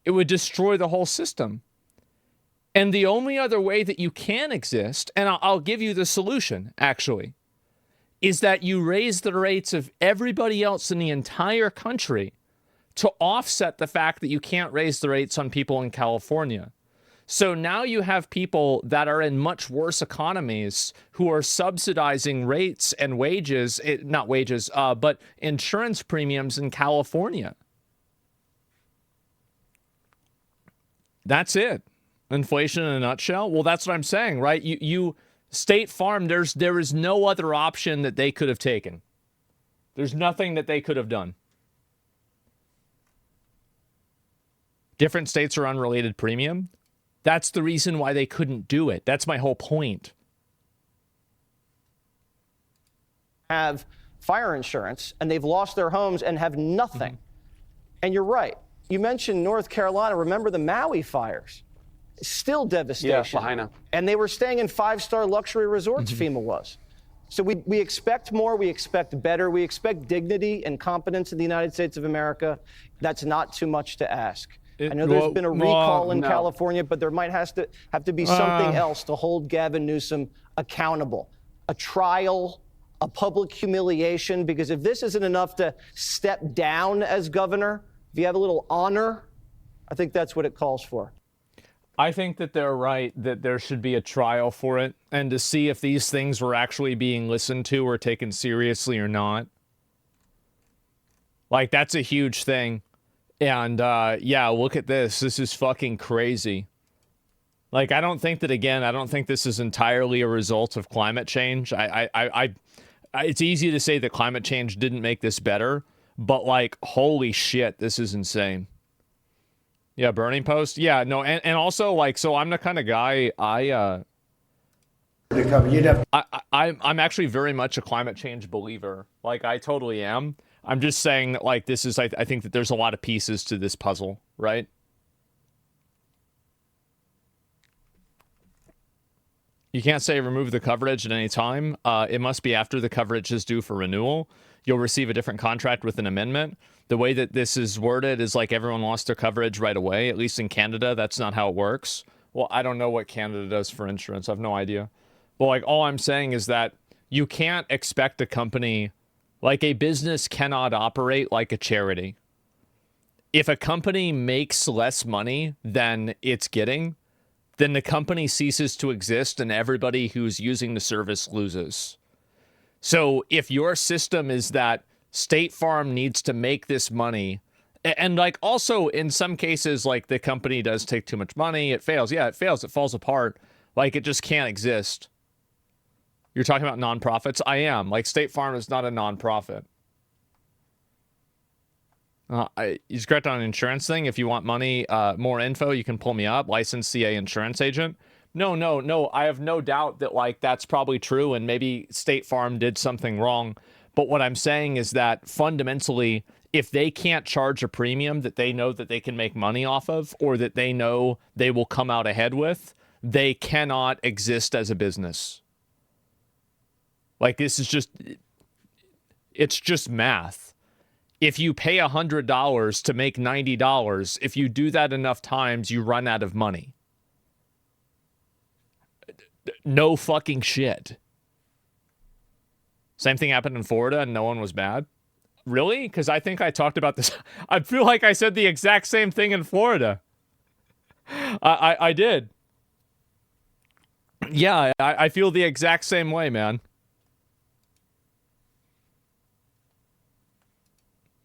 It would destroy the whole system. And the only other way that you can exist, and I'll give you the solution, actually, is that you raise the rates of everybody else in the entire country to offset the fact that you can't raise the rates on people in California. So now you have people that are in much worse economies who are subsidizing rates and wages, not wages, but insurance premiums in California. That's it. Inflation in a nutshell. Well, that's what I'm saying, right? You State Farm, there is no other option that they could have taken. There's nothing that they could have done. Different states are unrelated premium. That's the reason why they couldn't do it. That's my whole point. Have fire insurance, and they've lost their homes and have nothing. And you're right. You mentioned North Carolina. Remember the Maui fires? Still devastation. Yeah, Lahaina. And they were staying in five-star luxury resorts, FEMA was. So we expect more, we expect better, we expect dignity and competence in the United States of America. That's not too much to ask. I know there's been a recall in California, but there might have to be something else to hold Gavin Newsom accountable. A trial, a public humiliation, because if this isn't enough to step down as governor, if you have a little honor, I think that's what it calls for. I think that they're right, that there should be a trial for it, and to see if these things were actually being listened to or taken seriously or not. Like, that's a huge thing. And, yeah, look at this. This is fucking crazy. Like, I don't think this is entirely a result of climate change. It's easy to say that climate change didn't make this better, But like, holy shit, this is insane. Yeah, burning post. Yeah, no, and also like, so I'm the kind of guy I'm actually very much a climate change believer. Like, I totally am. I'm just saying that, like, this is, I think that there's a lot of pieces to this puzzle, right? You can't say remove the coverage at any time. It must be after the coverage is due for renewal. You'll receive a different contract with an amendment. The way that this is worded is like everyone lost their coverage right away. At least in Canada, that's not how it works. Well, I don't know what Canada does for insurance. I have no idea. But like, all I'm saying is that you can't expect a company, like a business cannot operate like a charity. If a company makes less money than it's getting, then the company ceases to exist and everybody who's using the service loses. So if your system is that State Farm needs to make this money, and like also in some cases, like the company does take too much money, it fails. Yeah, it fails. It falls apart. Like, it just can't exist. You're talking about nonprofits? I am. Like, State Farm is not a nonprofit. He's correct on an insurance thing. If you want money, more info, you can pull me up. Licensed CA insurance agent. No. I have no doubt that, like, that's probably true, and maybe State Farm did something wrong. But what I'm saying is that fundamentally, if they can't charge a premium that they know that they can make money off of, or that they know they will come out ahead with, they cannot exist as a business. Like, this is just, it's just math. If you pay $100 to make $90, if you do that enough times, you run out of money. No fucking shit. Same thing happened in Florida and no one was mad. Really? Because I think I talked about this. I feel like I said the exact same thing in Florida. I did. Yeah, I feel the exact same way, man.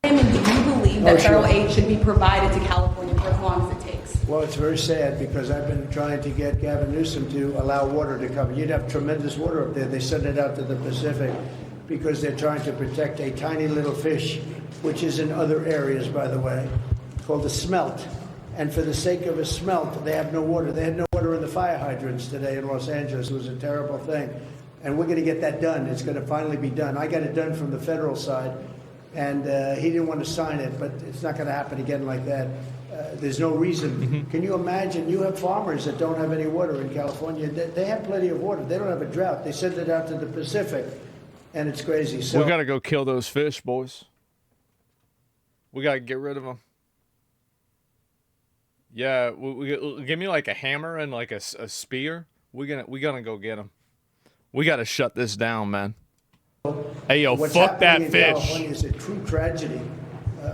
Do you believe that federal aid should be provided to California for as long as it takes? Well, it's very sad because I've been trying to get Gavin Newsom to allow water to come. You'd have tremendous water up there. They send it out to the Pacific because they're trying to protect a tiny little fish, which is in other areas, by the way, called a smelt. And for the sake of a smelt, they have no water. They had no water in the fire hydrants today in Los Angeles. It was a terrible thing. And we're going to get that done. It's going to finally be done. I got it done from the federal side. And he didn't want to sign it, but it's not going to happen again like that. There's no reason. Mm-hmm. Can you imagine? You have farmers that don't have any water in California. They have plenty of water. They don't have a drought. They send it out to the Pacific, and it's crazy. So we got to go kill those fish, boys. We got to get rid of them. Yeah, we give me like a hammer and like a spear. We gonna go get them. We got to shut this down, man. Hey, yo, what's fuck that in fish. California is a true tragedy.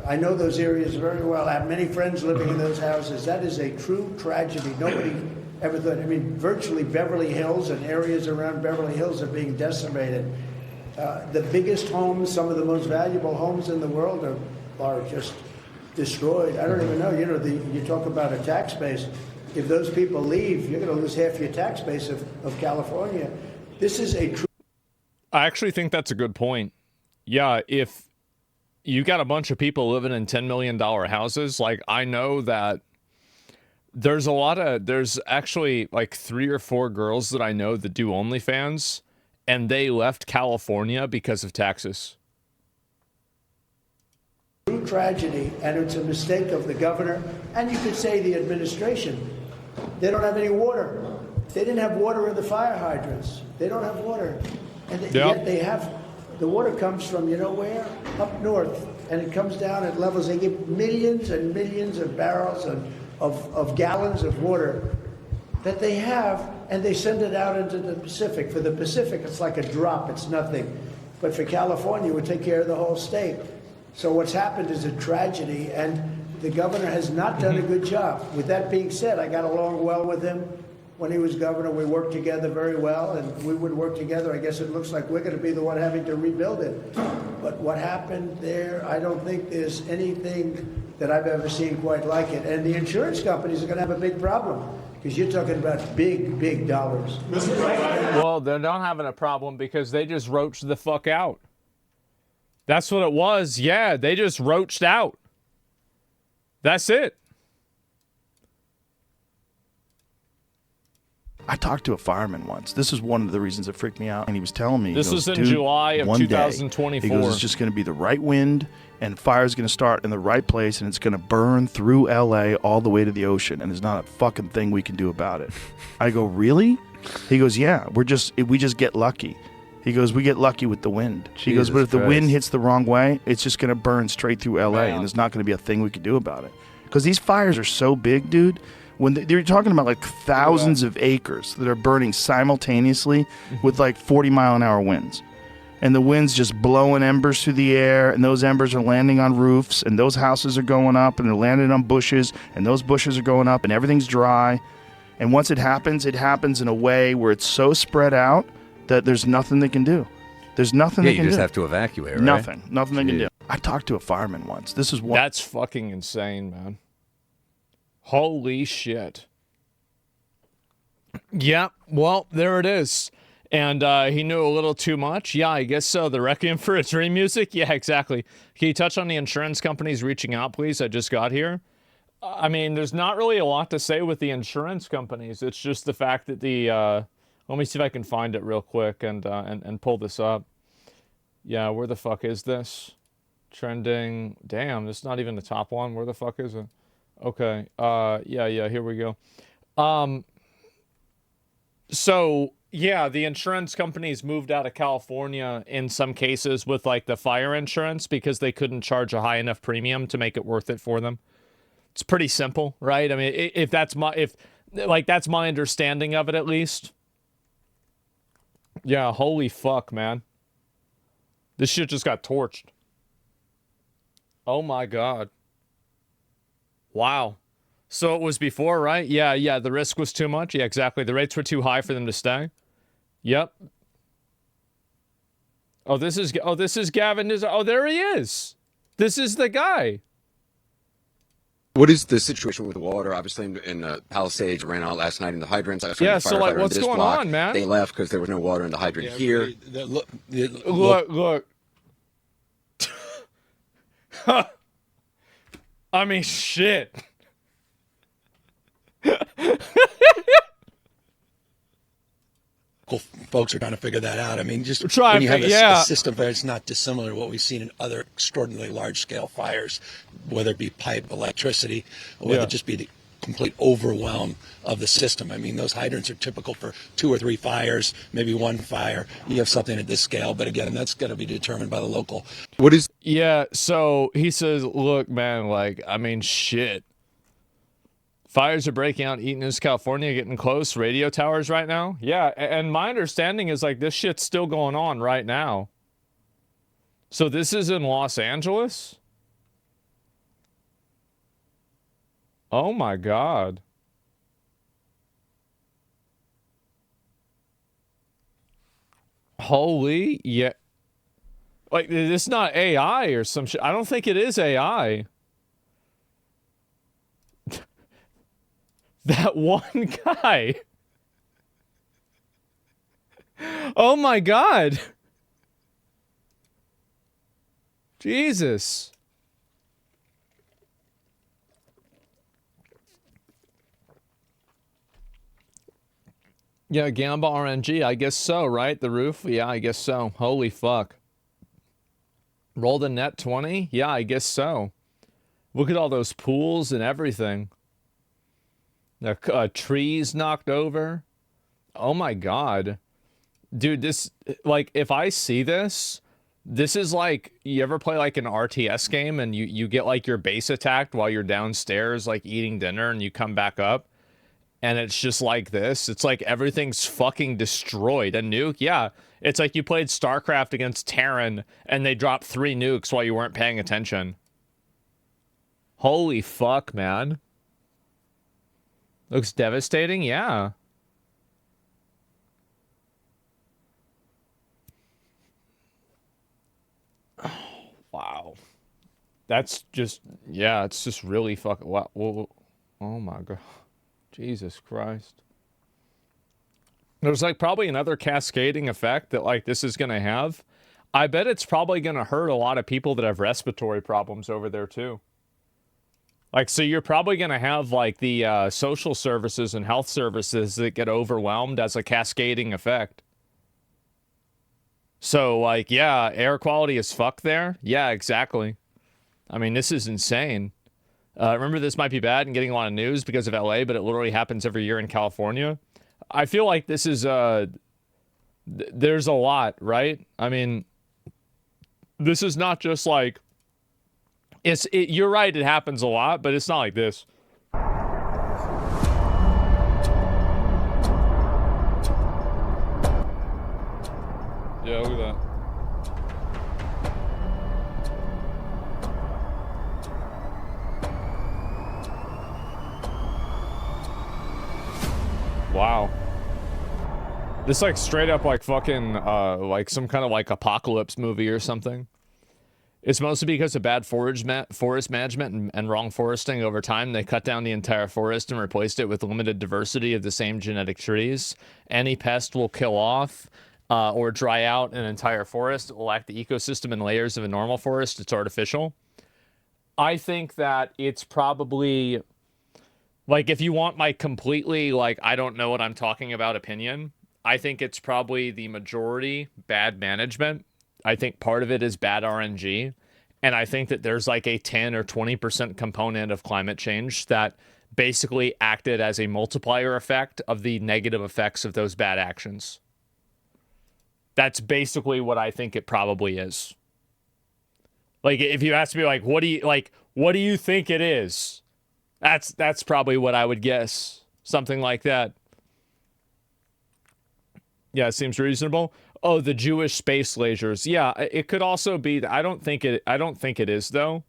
I know those areas very well. I have many friends living in those houses. That is a true tragedy. Nobody ever thought. I mean, virtually Beverly Hills and areas around Beverly Hills are being decimated. The biggest homes, some of the most valuable homes in the world are just destroyed. I don't even know. You know, you talk about a tax base. If those people leave, you're going to lose half your tax base of California. This is a true. I actually think that's a good point. Yeah, if you got a bunch of people living in $10 million houses, like, I know that there's actually like 3 or 4 girls that I know that do OnlyFans, and they left California because of taxes. True tragedy, and it's a mistake of the governor, and you could say the administration. They don't have any water. They didn't have water in the fire hydrants. They don't have water. And yet they have, the water comes from, you know where? Up north. And it comes down at levels, they give millions and millions of barrels of gallons of water that they have, and they send it out into the Pacific. For the Pacific, it's like a drop, it's nothing. But for California, it would take care of the whole state. So what's happened is a tragedy, and the governor has not done a good job. With that being said, I got along well with him. When he was governor, we worked together very well, and we would work together. I guess it looks like we're going to be the one having to rebuild it. But what happened there, I don't think there's anything that I've ever seen quite like it. And the insurance companies are going to have a big problem, because you're talking about big, big dollars. Well, they're not having a problem because they just roached the fuck out. That's what it was. Yeah, they just roached out. That's it. I talked to a fireman once. This is one of the reasons it freaked me out. And he was telling me, this was in July of 2024. He goes, it's just going to be the right wind, and fire's going to start in the right place, and it's going to burn through LA all the way to the ocean, and there's not a fucking thing we can do about it. I go, really? He goes, yeah, we just get lucky. He goes, we get lucky with the wind. He goes, but if the wind hits the wrong way, it's just going to burn straight through LA, and there's not going to be a thing we can do about it. Because these fires are so big, dude. When they're talking about like thousands of acres that are burning simultaneously with like 40-mile-an-hour winds. And the wind's just blowing embers through the air, and those embers are landing on roofs, and those houses are going up, and they're landing on bushes, and those bushes are going up, and everything's dry. And once it happens in a way where it's so spread out that there's nothing they can do. There's nothing they can do. You just have to evacuate, right? Nothing they can do. I talked to a fireman once. This is one. That's fucking insane, man. Holy shit. Yeah, well, there it is. And he knew a little too much. Yeah, I guess so. The Requiem for a Dream music? Yeah, exactly. Can you touch on the insurance companies reaching out, please? I just got here. I mean, there's not really a lot to say with the insurance companies. It's just the fact that the... let me see if I can find it real quick and pull this up. Yeah, where the fuck is this? Trending. Damn, this is not even the top one. Where the fuck is it? Okay. Yeah, here we go. So, yeah, the insurance companies moved out of California in some cases with, like, the fire insurance because they couldn't charge a high enough premium to make it worth it for them. It's pretty simple, right? I mean, that's my understanding of it, at least. Yeah, holy fuck, man. This shit just got torched. Oh, my God. Wow. So it was before, right? Yeah, the risk was too much. Yeah, exactly. The rates were too high for them to stay. Yep. Oh, this is Gavin Newsom. Oh, there he is. This is the guy. What is the situation with the water? Obviously, in Palisades, ran out last night in the hydrants. Yeah, so like, what's going on, man? They left because there was no water in the hydrant here. Look. I mean, shit. Folks are trying to figure that out. I mean, just when you have a system that's not dissimilar to what we've seen in other extraordinarily large-scale fires, whether it be pipe, electricity, or whether it just be the complete overwhelm of the system. I mean, those hydrants are typical for 2 or 3 fires, maybe 1 fire. You have something at this scale, but again, that's going to be determined by the local. What is? Yeah, so he says, look, man, like, I mean, shit. Fires are breaking out in East California, getting close. Radio towers right now. Yeah, and my understanding is, like, this shit's still going on right now. So this is in Los Angeles? Oh, my God. Holy, yeah. Like, this is not AI or some shit. I don't think it is AI. That one guy. Oh my God. Jesus. Yeah, Gamba RNG, I guess so, right? The roof? Yeah, I guess so. Holy fuck. Roll the net 20? Yeah, I guess so. Look at all those pools and everything. The trees knocked over. Oh my God. Dude, this, like, if I see this, this is like, you ever play like an RTS game and you get like your base attacked while you're downstairs, like eating dinner, and you come back up and it's just like this. It's like everything's fucking destroyed. A nuke? Yeah. It's like you played StarCraft against Terran and they dropped 3 nukes while you weren't paying attention. Holy fuck, man. Looks devastating, yeah. Oh, wow. That's just, yeah, it's just really fucking, wow. Whoa. Oh my God. Jesus Christ. There's like probably another cascading effect that like this is going to have. I bet it's probably going to hurt a lot of people that have respiratory problems over there too. Like, so you're probably going to have like the social services and health services that get overwhelmed as a cascading effect. So like, yeah, air quality is fucked there. Yeah, exactly. I mean, this is insane. Remember, this might be bad and getting a lot of news because of LA, but it literally happens every year in California. I feel like this is, there's a lot, right? I mean, this is not just like, you're right, it happens a lot, but it's not like this. Yeah, look at that. Wow. This like straight up like fucking like some kind of like apocalypse movie or something. It's mostly because of bad forest management and wrong foresting. Over time, they cut down the entire forest and replaced it with limited diversity of the same genetic trees. Any pest will kill off or dry out an entire forest. It will lack the ecosystem and layers of a normal forest. It's artificial. I think that it's probably, like, if you want my completely, like, I don't know what I'm talking about opinion, I think it's probably the majority bad management. I think part of it is bad RNG. And I think that there's like a 10 or 20% component of climate change that basically acted as a multiplier effect of the negative effects of those bad actions. That's basically what I think it probably is. Like, if you ask me, like, what do you think it is? That's probably what I would guess. Something like that. Yeah, it seems reasonable. Oh, the Jewish space lasers. Yeah, it could also be. I don't think it is though.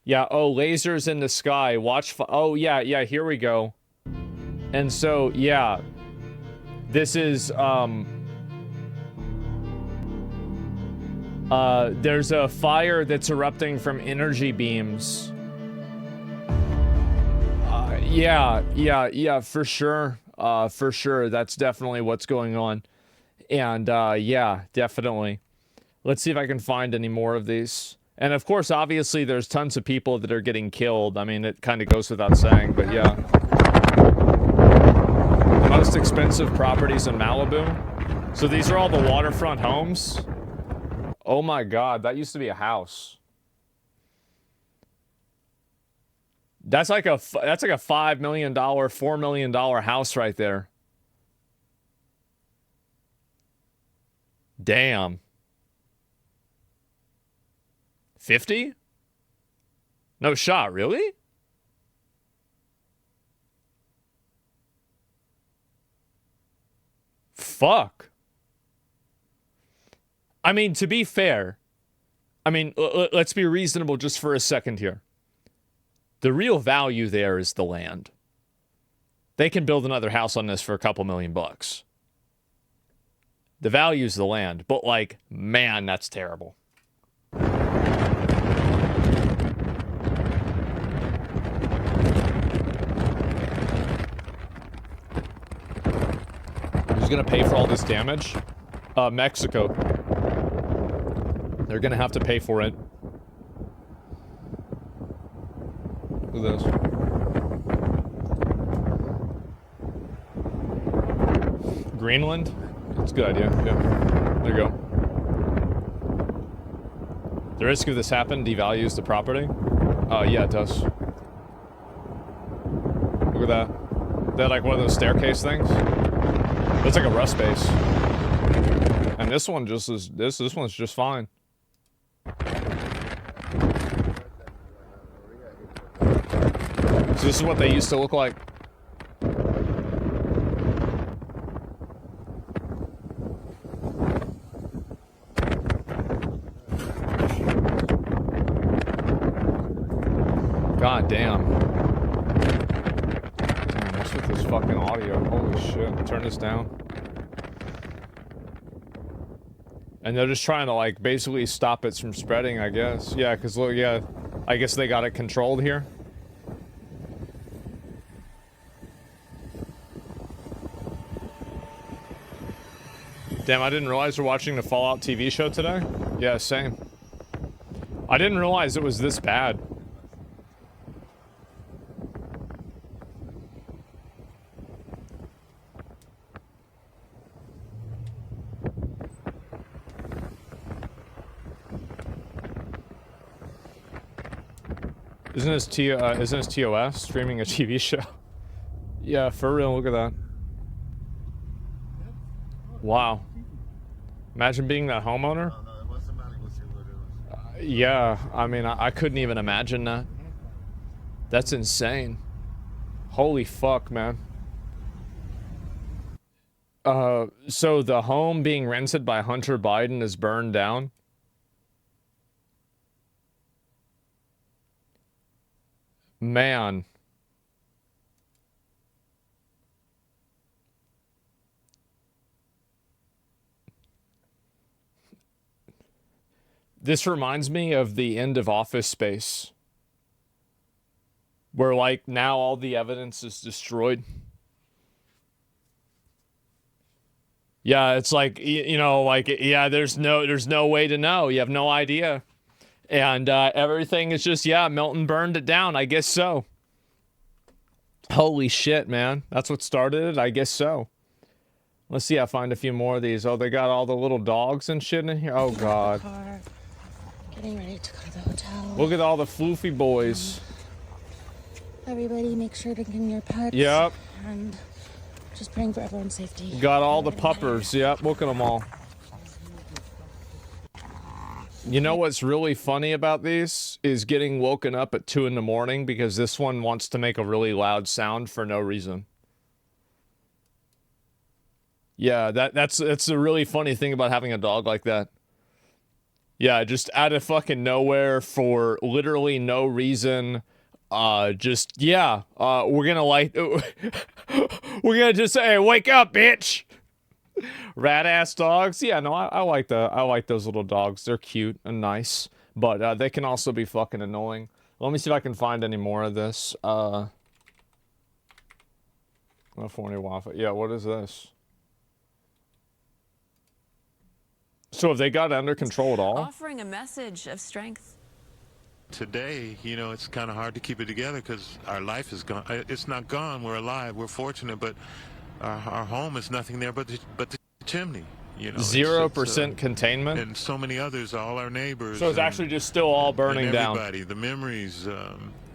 Yeah. Oh, lasers in the sky. Oh, yeah. Here we go. And so, yeah, this is there's a fire that's erupting from energy beams. Yeah, for sure. For sure. That's definitely what's going on. And, yeah, definitely. Let's see if I can find any more of these. And, of course, obviously, there's tons of people that are getting killed. I mean, it kind of goes without saying, but yeah. The most expensive properties in Malibu. So these are all the waterfront homes. Oh, my God. That used to be a house. That's like a $5 million, $4 million house right there. Damn. 50? No shot, really? Fuck. I mean, to be fair, I mean, let's be reasonable just for a second here. The real value there is the land. They can build another house on this for a couple $1 million. The value is the land, but like, man, that's terrible. Who's gonna pay for all this damage? Mexico. They're gonna have to pay for it. Look at this. Greenland? It's a good idea, yeah. There you go. The risk of this happen devalues the property? Yeah, it does. Look at that. They're like one of those staircase things. That's like a rust base. And this one just is, this one's just fine. So this is what they used to look like. God damn. What's with this fucking audio? Holy shit. Turn this down. And they're just trying to, like, basically stop it from spreading, I guess. Yeah, because, look, yeah, I guess they got it controlled here. Damn, I didn't realize we're watching the Fallout TV show today. Yeah, same. I didn't realize it was this bad. Isn't this TOS streaming a TV show? Yeah, for real. Look at that. Wow. Imagine being that homeowner. Yeah, I mean, I couldn't even imagine that. That's insane. Holy fuck, man. So the home being rented by Hunter Biden is burned down? Man. This reminds me of the end of Office Space, where like now all the evidence is destroyed. Yeah, it's like, you know, like, yeah, there's no way to know. You have no idea. And everything is just, yeah, Milton burned it down. I guess so. Holy shit, man. That's what started it? I guess so. Let's see, I'll find a few more of these. Oh, they got all the little dogs and shit in here. Oh, God. Getting ready to go to the hotel. Look at all the floofy boys. Everybody make sure to bring your pets. Yep. And just praying for everyone's safety. Got all the puppers. Yep, look at them all. You know what's really funny about these is getting woken up at 2 in the morning because this one wants to make a really loud sound for no reason. Yeah, that's a really funny thing about having a dog like that. Yeah, just out of fucking nowhere for literally no reason. Just, yeah, we're gonna like, we're gonna just say, hey, wake up, bitch. Rat ass dogs. Yeah, no, I like those little dogs. They're cute and nice, but they can also be fucking annoying. Let me see if I can find any more of this. California Waffle. Yeah, what is this? So have they got it under control at all? Offering a message of strength. Today, you know, it's kind of hard to keep it together because our life is gone. It's not gone. We're alive. We're fortunate, but our home is nothing there but the chimney. You know, 0% containment, and so many others. All our neighbors. So it's actually just still all burning down. Everybody, the memories.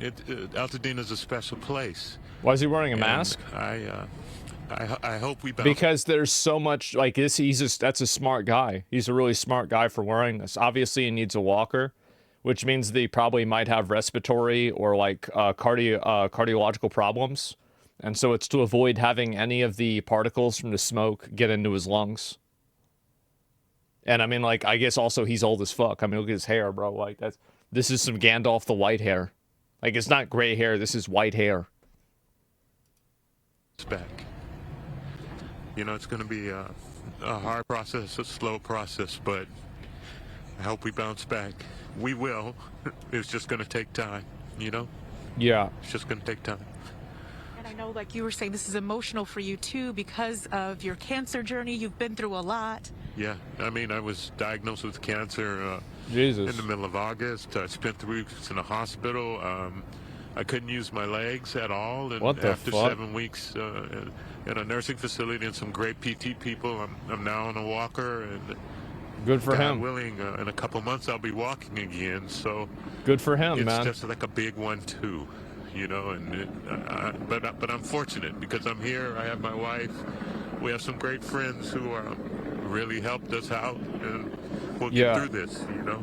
Altadena's a special place. Why is he wearing a mask? I hope we bounce. Because there's so much like this. That's a smart guy. He's a really smart guy for wearing this. Obviously, he needs a walker, which means that he probably might have respiratory or like cardiological problems. And so it's to avoid having any of the particles from the smoke get into his lungs. And I mean, like, I guess also he's old as fuck. I mean, look at his hair, bro. Like, this is some Gandalf the White hair. Like, it's not gray hair. This is white hair. It's back. You know, it's going to be a hard process, a slow process, but I hope we bounce back. We will. It's just going to take time, you know? Yeah. It's just going to take time. And I know, like you were saying, this is emotional for you, too, because of your cancer journey. You've been through a lot. Yeah. I mean, I was diagnosed with cancer Jesus. in the middle of August. I spent 3 weeks in the hospital. I couldn't use my legs at all. And after 7 weeks in a nursing facility and some great PT people, I'm now on a walker. And good for him. God willing, in a couple months I'll be walking again. So good for him, man. It's just like a big one too, you know. And but I'm fortunate because I'm here. I have my wife. We have some great friends who really helped us out, and we'll get through this, you know.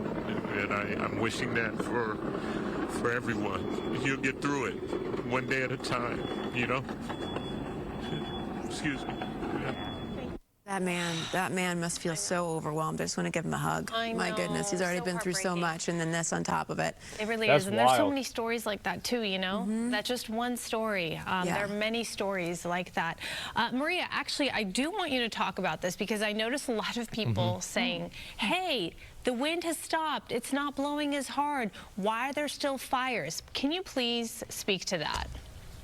And I'm wishing that for everyone. You'll get through it one day at a time, you know. Excuse me. Yeah. That man must feel so overwhelmed. I just want to give him a hug. I know. My goodness, he's already been through so much, and then this on top of it. It really That's is, and wild. there's so many stories like that too. You know, that's just one story. There are many stories like that. Maria, actually, I do want you to talk about this because I noticed a lot of people saying, "Hey, the wind has stopped. It's not blowing as hard. Why are there still fires?" Can you please speak to that?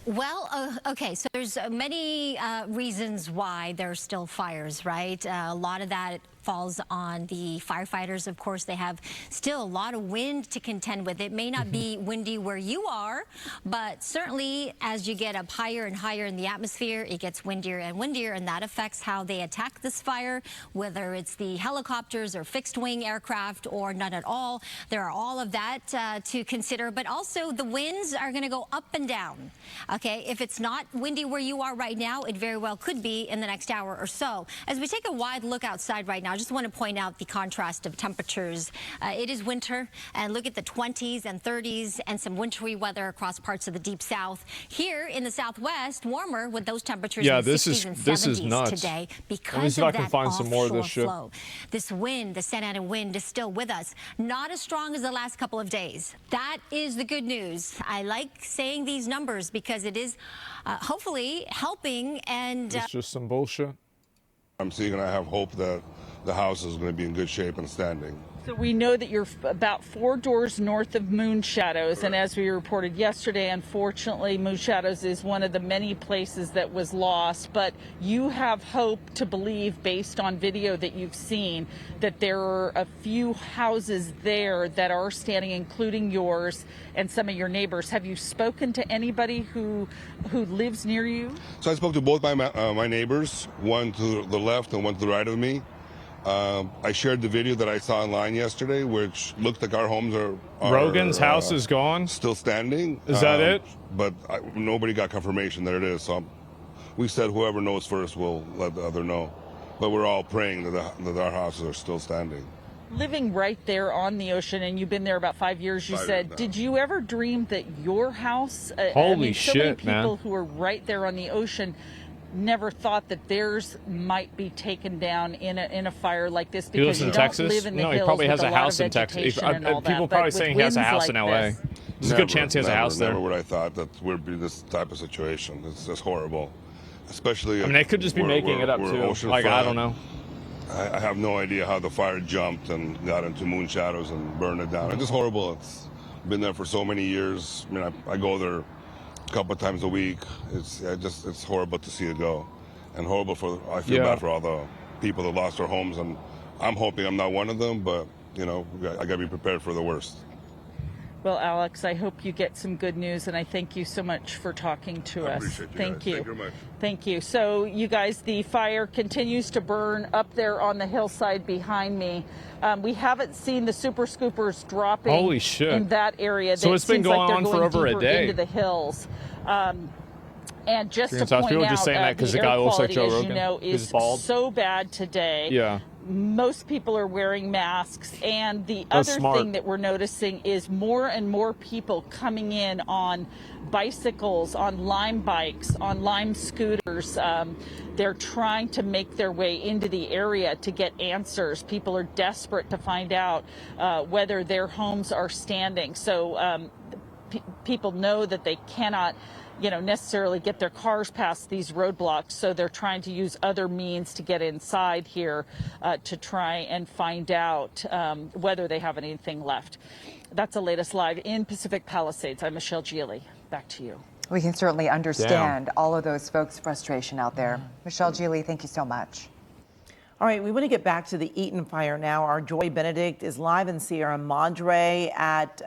Well, okay, so there's many reasons why there's still fires, right? A lot of that falls on the firefighters. Of course, they have still a lot of wind to contend with. It may not be windy where you are, but certainly as you get up higher and higher in the atmosphere, it gets windier and windier, and that affects how they attack this fire, whether it's the helicopters or fixed-wing aircraft or none at all. There are all of that to consider, but also the winds are going to go up and down. Okay, if it's not windy where you are right now, it very well could be in the next hour or so. As we take a wide look outside right now, I just want to point out the contrast of temperatures. It is winter, and look at the 20s and 30s and some wintry weather across parts of the deep south. Here in the southwest, warmer with those temperatures in the 60s and 70s today because of that offshore flow. This wind, the Santa Ana wind, is still with us. Not as strong as the last couple of days. That is the good news. I like saying these numbers because it is hopefully helping, and it's just some bullshit. I'm seeing, and I have hope that the house is going to be in good shape and standing. So we know that you're about 4 doors north of Moon Shadows, Correct. And as we reported yesterday, unfortunately, Moon Shadows is one of the many places that was lost. But you have hope to believe, based on video that you've seen, that there are a few houses there that are standing, including yours and some of your neighbors. Have you spoken to anybody who lives near you? So I spoke to both my neighbors, one to the left and one to the right of me. I shared the video that I saw online yesterday, which looked like our homes are Rogan's house is gone? Still standing. Is that it? But nobody got confirmation that it is. So we said whoever knows first will let the other know. But we're all praying that our houses are still standing. Living right there on the ocean, and you've been there about 5 years, you said. Did you ever dream that your house, Holy so many shit, people man. who are right there on the ocean never thought that theirs might be taken down in a fire like this, because you don't live in the hills. He probably has with a house in Texas. People probably saying he has a house in LA. There's a good chance he has a house there. Never would I thought that would be this type of situation. It's just horrible. Especially, I mean, they could just be making it up too. Like, I don't know. I have no idea how the fire jumped and got into Moon Shadows and burned it down. It's just horrible. It's been there for so many years. I mean, I go there a couple of times a week. It's horrible to see it go, and horrible I feel bad for all the people that lost their homes, and I'm hoping I'm not one of them, but you know, I gotta be prepared for the worst. Well, Alex, I hope you get some good news, and I thank you so much for talking to us. I appreciate you. Thank guys. you. Thank you very much. Thank you. So, you guys, the fire continues to burn up there on the hillside behind me. We haven't seen the super scoopers dropping Holy shit. in that area. So it's been going on for over a day. Into the hills. And just to People point out, just saying that because the guy looks like Joe Rogan. You know, is bald. so bad today. Yeah. Most people are wearing masks, and the other thing that we're noticing is more and more people coming in on bicycles, on Lime bikes, on Lime scooters. They're trying to make their way into the area to get answers. People are desperate to find out whether their homes are standing. So people know that they cannot necessarily get their cars past these roadblocks, so they're trying to use other means to get inside here to try and find out whether they have anything left. That's the latest live in Pacific Palisades. I'm Michelle Gili. Back to you. We can certainly understand all of those folks' frustration out there. Michelle Gili, thank you so much. All right, we want to get back to the Eaton fire now. Our Joy Benedict is live in Sierra Madre at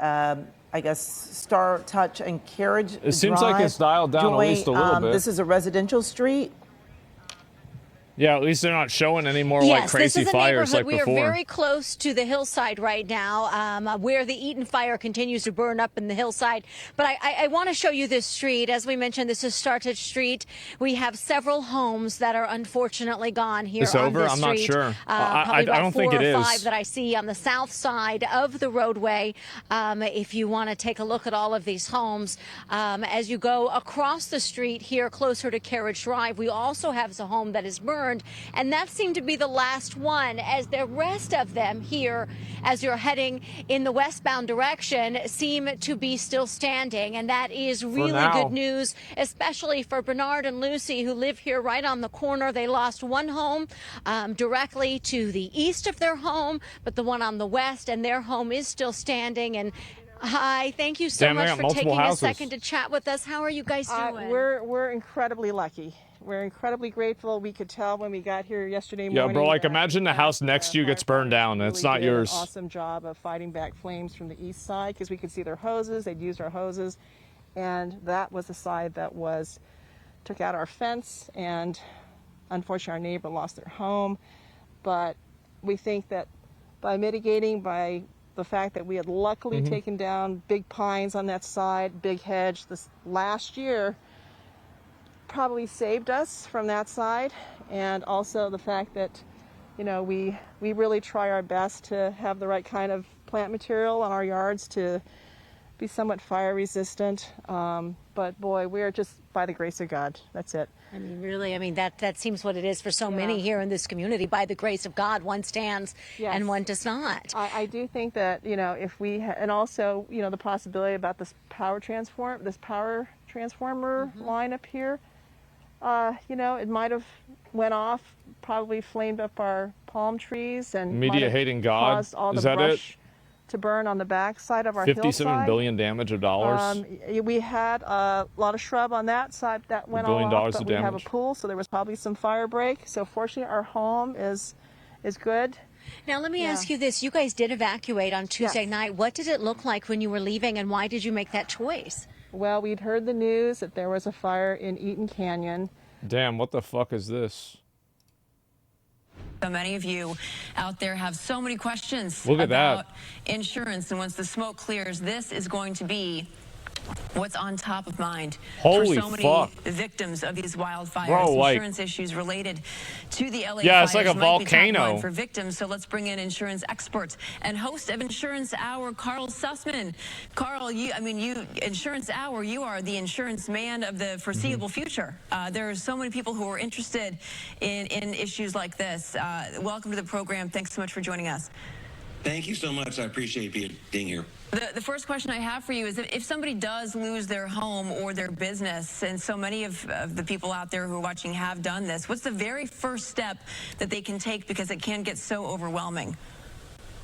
I guess Star Touch and Carriage It seems Drive. like it's dialed down Joy, at least a little bit. This is a residential street. Yeah, at least they're not showing any more like crazy fires like before. We are very close to the hillside right now, where the Eaton fire continues to burn up in the hillside. But I want to show you this street. As we mentioned, this is Startich Street. We have several homes that are unfortunately gone here on this street. I'm not sure. I don't think it is. 4 or 5 that I see on the south side of the roadway. If you want to take a look at all of these homes, as you go across the street here closer to Carriage Drive, we also have a home that is burned. And that seemed to be the last one, as the rest of them here, as you're heading in the westbound direction, seem to be still standing. And that is really good news, especially for Bernard and Lucy, who live here right on the corner. They lost one home directly to the east of their home, but the one on the west, and their home is still standing. And Hi, thank you so much for taking houses. a second to chat with us. How are you guys doing? We're incredibly lucky. We're incredibly grateful. We could tell when we got here yesterday morning. Yeah, bro, like imagine the house next to you gets burned down and it's not yours. An awesome job of fighting back flames from the east side because we could see their hoses. They'd used our hoses, and that was the side that took out our fence, and unfortunately our neighbor lost their home. But we think that by mitigating, by the fact that we had luckily taken down big pines on that side, big hedge this last year, probably saved us from that side. And also the fact that, you know, we really try our best to have the right kind of plant material on our yards to be somewhat fire resistant. But boy, we're just by the grace of God. That's it. I mean, really, that seems what it is for so many here in this community. By the grace of God, one stands and one does not. I do think that, you know, if we, and also, you know, the possibility about this power transformer line up here, you know, it might have went off, probably flamed up our palm trees and media hating God. Caused all Is the that brush to burn on the back side of our hillside. $57 billion damage of dollars. We had a lot of shrub on that side that went all off, but we have a pool, so there was probably some fire break. So fortunately, our home is good. Now, let me ask you this. You guys did evacuate on Tuesday night. What did it look like when you were leaving, and why did you make that choice? Well, we'd heard the news that there was a fire in Eaton Canyon. Damn, what the fuck is this? So many of you out there have so many questions about insurance, and once the smoke clears, this is going to be what's on top of mind for so many victims of these wildfires. Bro, insurance issues related to the LA it's fires like a volcano for victims. So let's bring in insurance expert and host of Insurance Hour, Carl Sussman. Carl, Insurance Hour, you are the insurance man of the foreseeable future. There are so many people who are interested in issues like this. Welcome to the program. Thanks so much for joining us. Thank you so much. I appreciate being here. The first question I have for you is if somebody does lose their home or their business, and so many of the people out there who are watching have done this, what's the very first step that they can take, because it can get so overwhelming?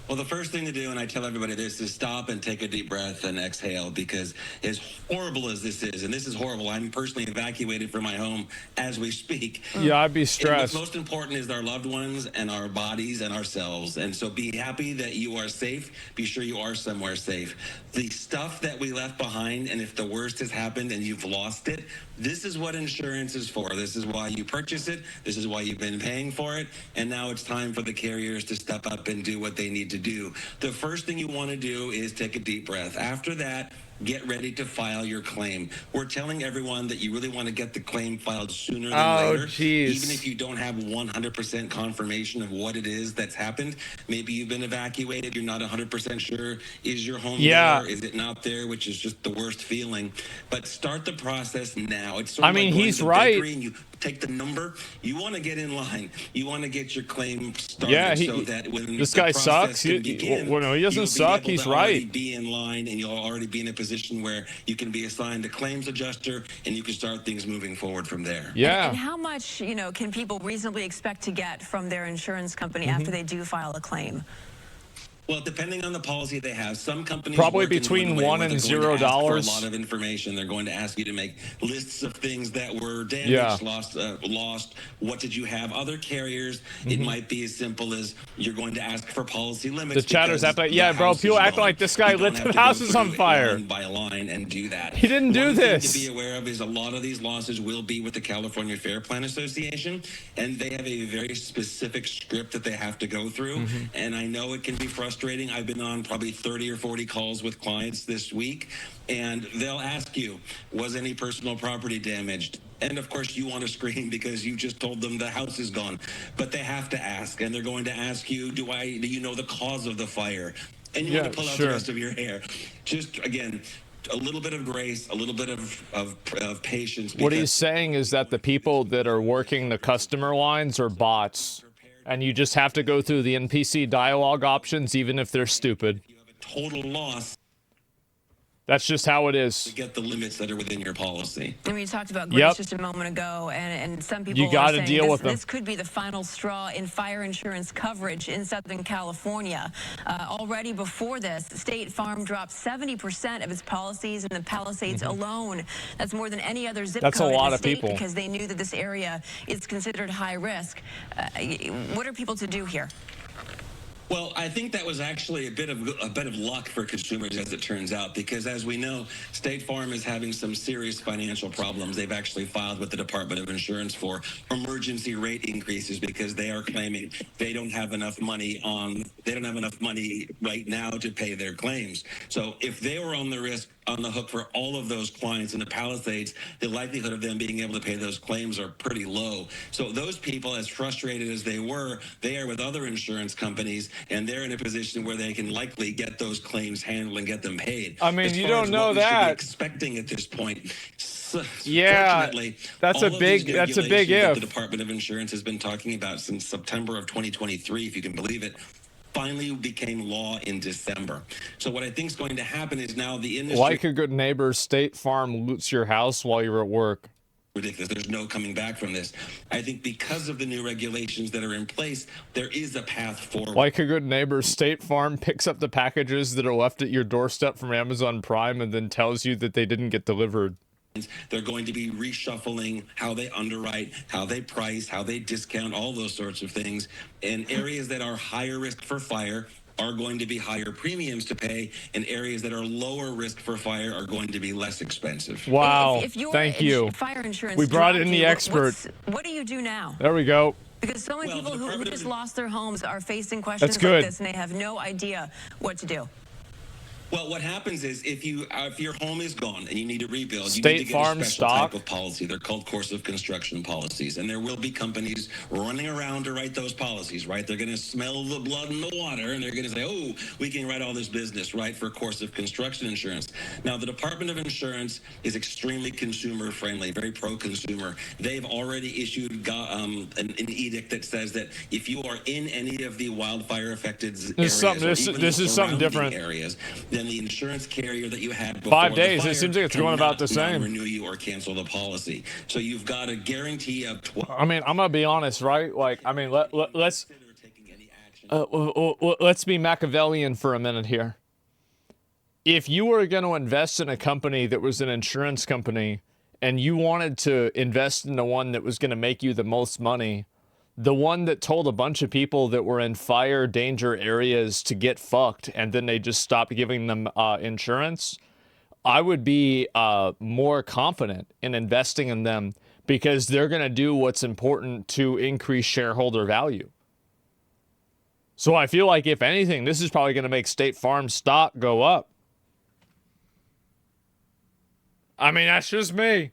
Well, the first thing to do, and I tell everybody this, is stop and take a deep breath and exhale, because as horrible as this is, and this is horrible, I'm personally evacuated from my home as we speak. Yeah, I'd be stressed. And what's most important is our loved ones and our bodies and ourselves. And so be happy that you are safe. Be sure you are somewhere safe. The stuff that we left behind, and if the worst has happened and you've lost it, this is what insurance is for. This is why you purchase it. This is why you've been paying for it. And now it's time for the carriers to step up and do what they need to do. The first thing you want to do is take a deep breath. After that, get ready to file your claim. We're telling everyone that you really want to get the claim filed sooner than later. Even if you don't have 100% confirmation of what it is that's happened. Maybe you've been evacuated, you're not 100% sure. Is your home there? Is it not there? Which is just the worst feeling. But start the process now. It's sort of like he's right. And you take the number. You want to get in line. You want to get your claim started so that when this the guy process sucks. can begin, No, he doesn't suck. He's right. Be in line, and you'll already be in a position where you can be assigned a claims adjuster, and you can start things moving forward from there. Yeah. And how much, can people reasonably expect to get from their insurance company after they do file a claim? Well, depending on the policy they have, some companies probably between $1 and $0. For a lot of information, they're going to ask you to make lists of things that were damaged, lost. What did you have? Other carriers, it might be as simple as you're going to ask for policy limits. The chatters act like, bro, people act like this guy lit the houses on fire. Line by line and do that. He didn't do this. One thing to be aware of is a lot of these losses will be with the California Fair Plan Association, and they have a very specific script that they have to go through. And I know it can be frustrating. I've been on probably 30 or 40 calls with clients this week, and they'll ask you, was any personal property damaged? And of course you want to scream because you just told them the house is gone, but they have to ask, and they're going to ask you, do you know the cause of the fire? And you want to pull out the rest of your hair. Just again, a little bit of grace, a little bit of patience. What he's saying is that the people that are working the customer lines are bots. And you just have to go through the NPC dialogue options, even if they're stupid. Total loss. That's just how it is. To get the limits that are within your policy. I mean, you talked about grace just a moment ago, and some people you got are to saying deal with them. This could be the final straw in fire insurance coverage in Southern California. Already before this, State Farm dropped 70% of its policies in the Palisades alone. That's more than any other zip That's code a lot in the of state people. because they knew that this area is considered high risk. What are people to do here? Well, I think that was actually a bit of luck for consumers, as it turns out, because as we know, State Farm is having some serious financial problems. They've actually filed with the Department of Insurance for emergency rate increases because they are claiming they don't have enough money right now to pay their claims. So if they were on the hook for all of those clients in the Palisades, the likelihood of them being able to pay those claims are pretty low. So those people, as frustrated as they are with other insurance companies, and they're in a position where they can likely get those claims handled and get them paid. I mean, as you far don't as know what we should be that. expecting at this point. Yeah, fortunately, that's a big that if. the Department of Insurance has been talking about since September of 2023, if you can believe it, finally became law in December. So what I think is going to happen is now the industry... Like a good neighbor, State Farm loots your house while you're at work. Ridiculous. There's no coming back from this. I think because of the new regulations that are in place, there is a path forward. Like a good neighbor, State Farm picks up the packages that are left at your doorstep from Amazon Prime and then tells you that they didn't get delivered. They're going to be reshuffling how they underwrite, how they price, how they discount, all those sorts of things. And areas that are higher risk for fire are going to be higher premiums to pay, and areas that are lower risk for fire are going to be less expensive. Wow. If Thank you. Fire insurance We brought in the expert. What do you do now? There we go. Because so many people who just lost their homes are facing questions like this, and they have no idea what to do. Well, what happens is if your home is gone and you need to rebuild, you State need to get Farm a special stock type of policy. They're called course of construction policies, and there will be companies running around to write those policies, right? They're going to smell the blood in the water, and they're going to say, oh, we can write all this business, right, for course of construction insurance. Now, the Department of Insurance is extremely consumer-friendly, very pro-consumer. They've already issued an edict that says that if you are in any of the wildfire-affected areas, this is something different. Areas, then the insurance carrier that you had before 5 days. It seems like it's going about the same. Renew you or cancel the policy. So you've got a guarantee of 12. I mean, I'm gonna be honest, right? Like, I mean, let's be Machiavellian for a minute here. If you were going to invest in a company that was an insurance company, and you wanted to invest in the one that was going to make you the most money, the one that told a bunch of people that were in fire danger areas to get fucked, and then they just stopped giving them insurance, I would be more confident in investing in them because they're going to do what's important to increase shareholder value. So I feel like, if anything, this is probably going to make State Farm stock go up. I mean, that's just me.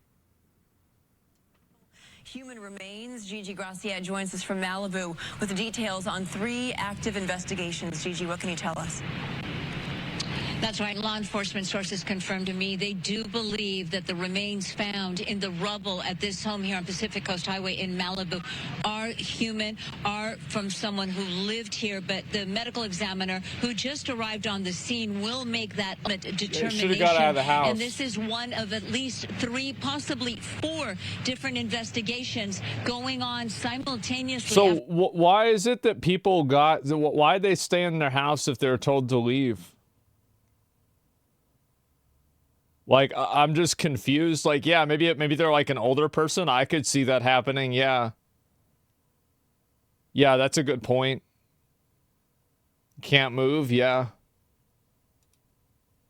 Human remains. Gigi Gracia joins us from Malibu with details on 3 active investigations. Gigi, what can you tell us? That's right. Law enforcement sources confirmed to me they do believe that the remains found in the rubble at this home here on Pacific Coast Highway in Malibu are human, are from someone who lived here. But the medical examiner who just arrived on the scene will make that determination. Should have got out of the house. And this is one of at least 3, possibly 4 different investigations going on simultaneously. So why is it that people why they stay in their house if they're told to leave? Like, I'm just confused. Like, yeah, maybe they're like an older person. I could see that happening. Yeah. Yeah, that's a good point. Can't move. Yeah.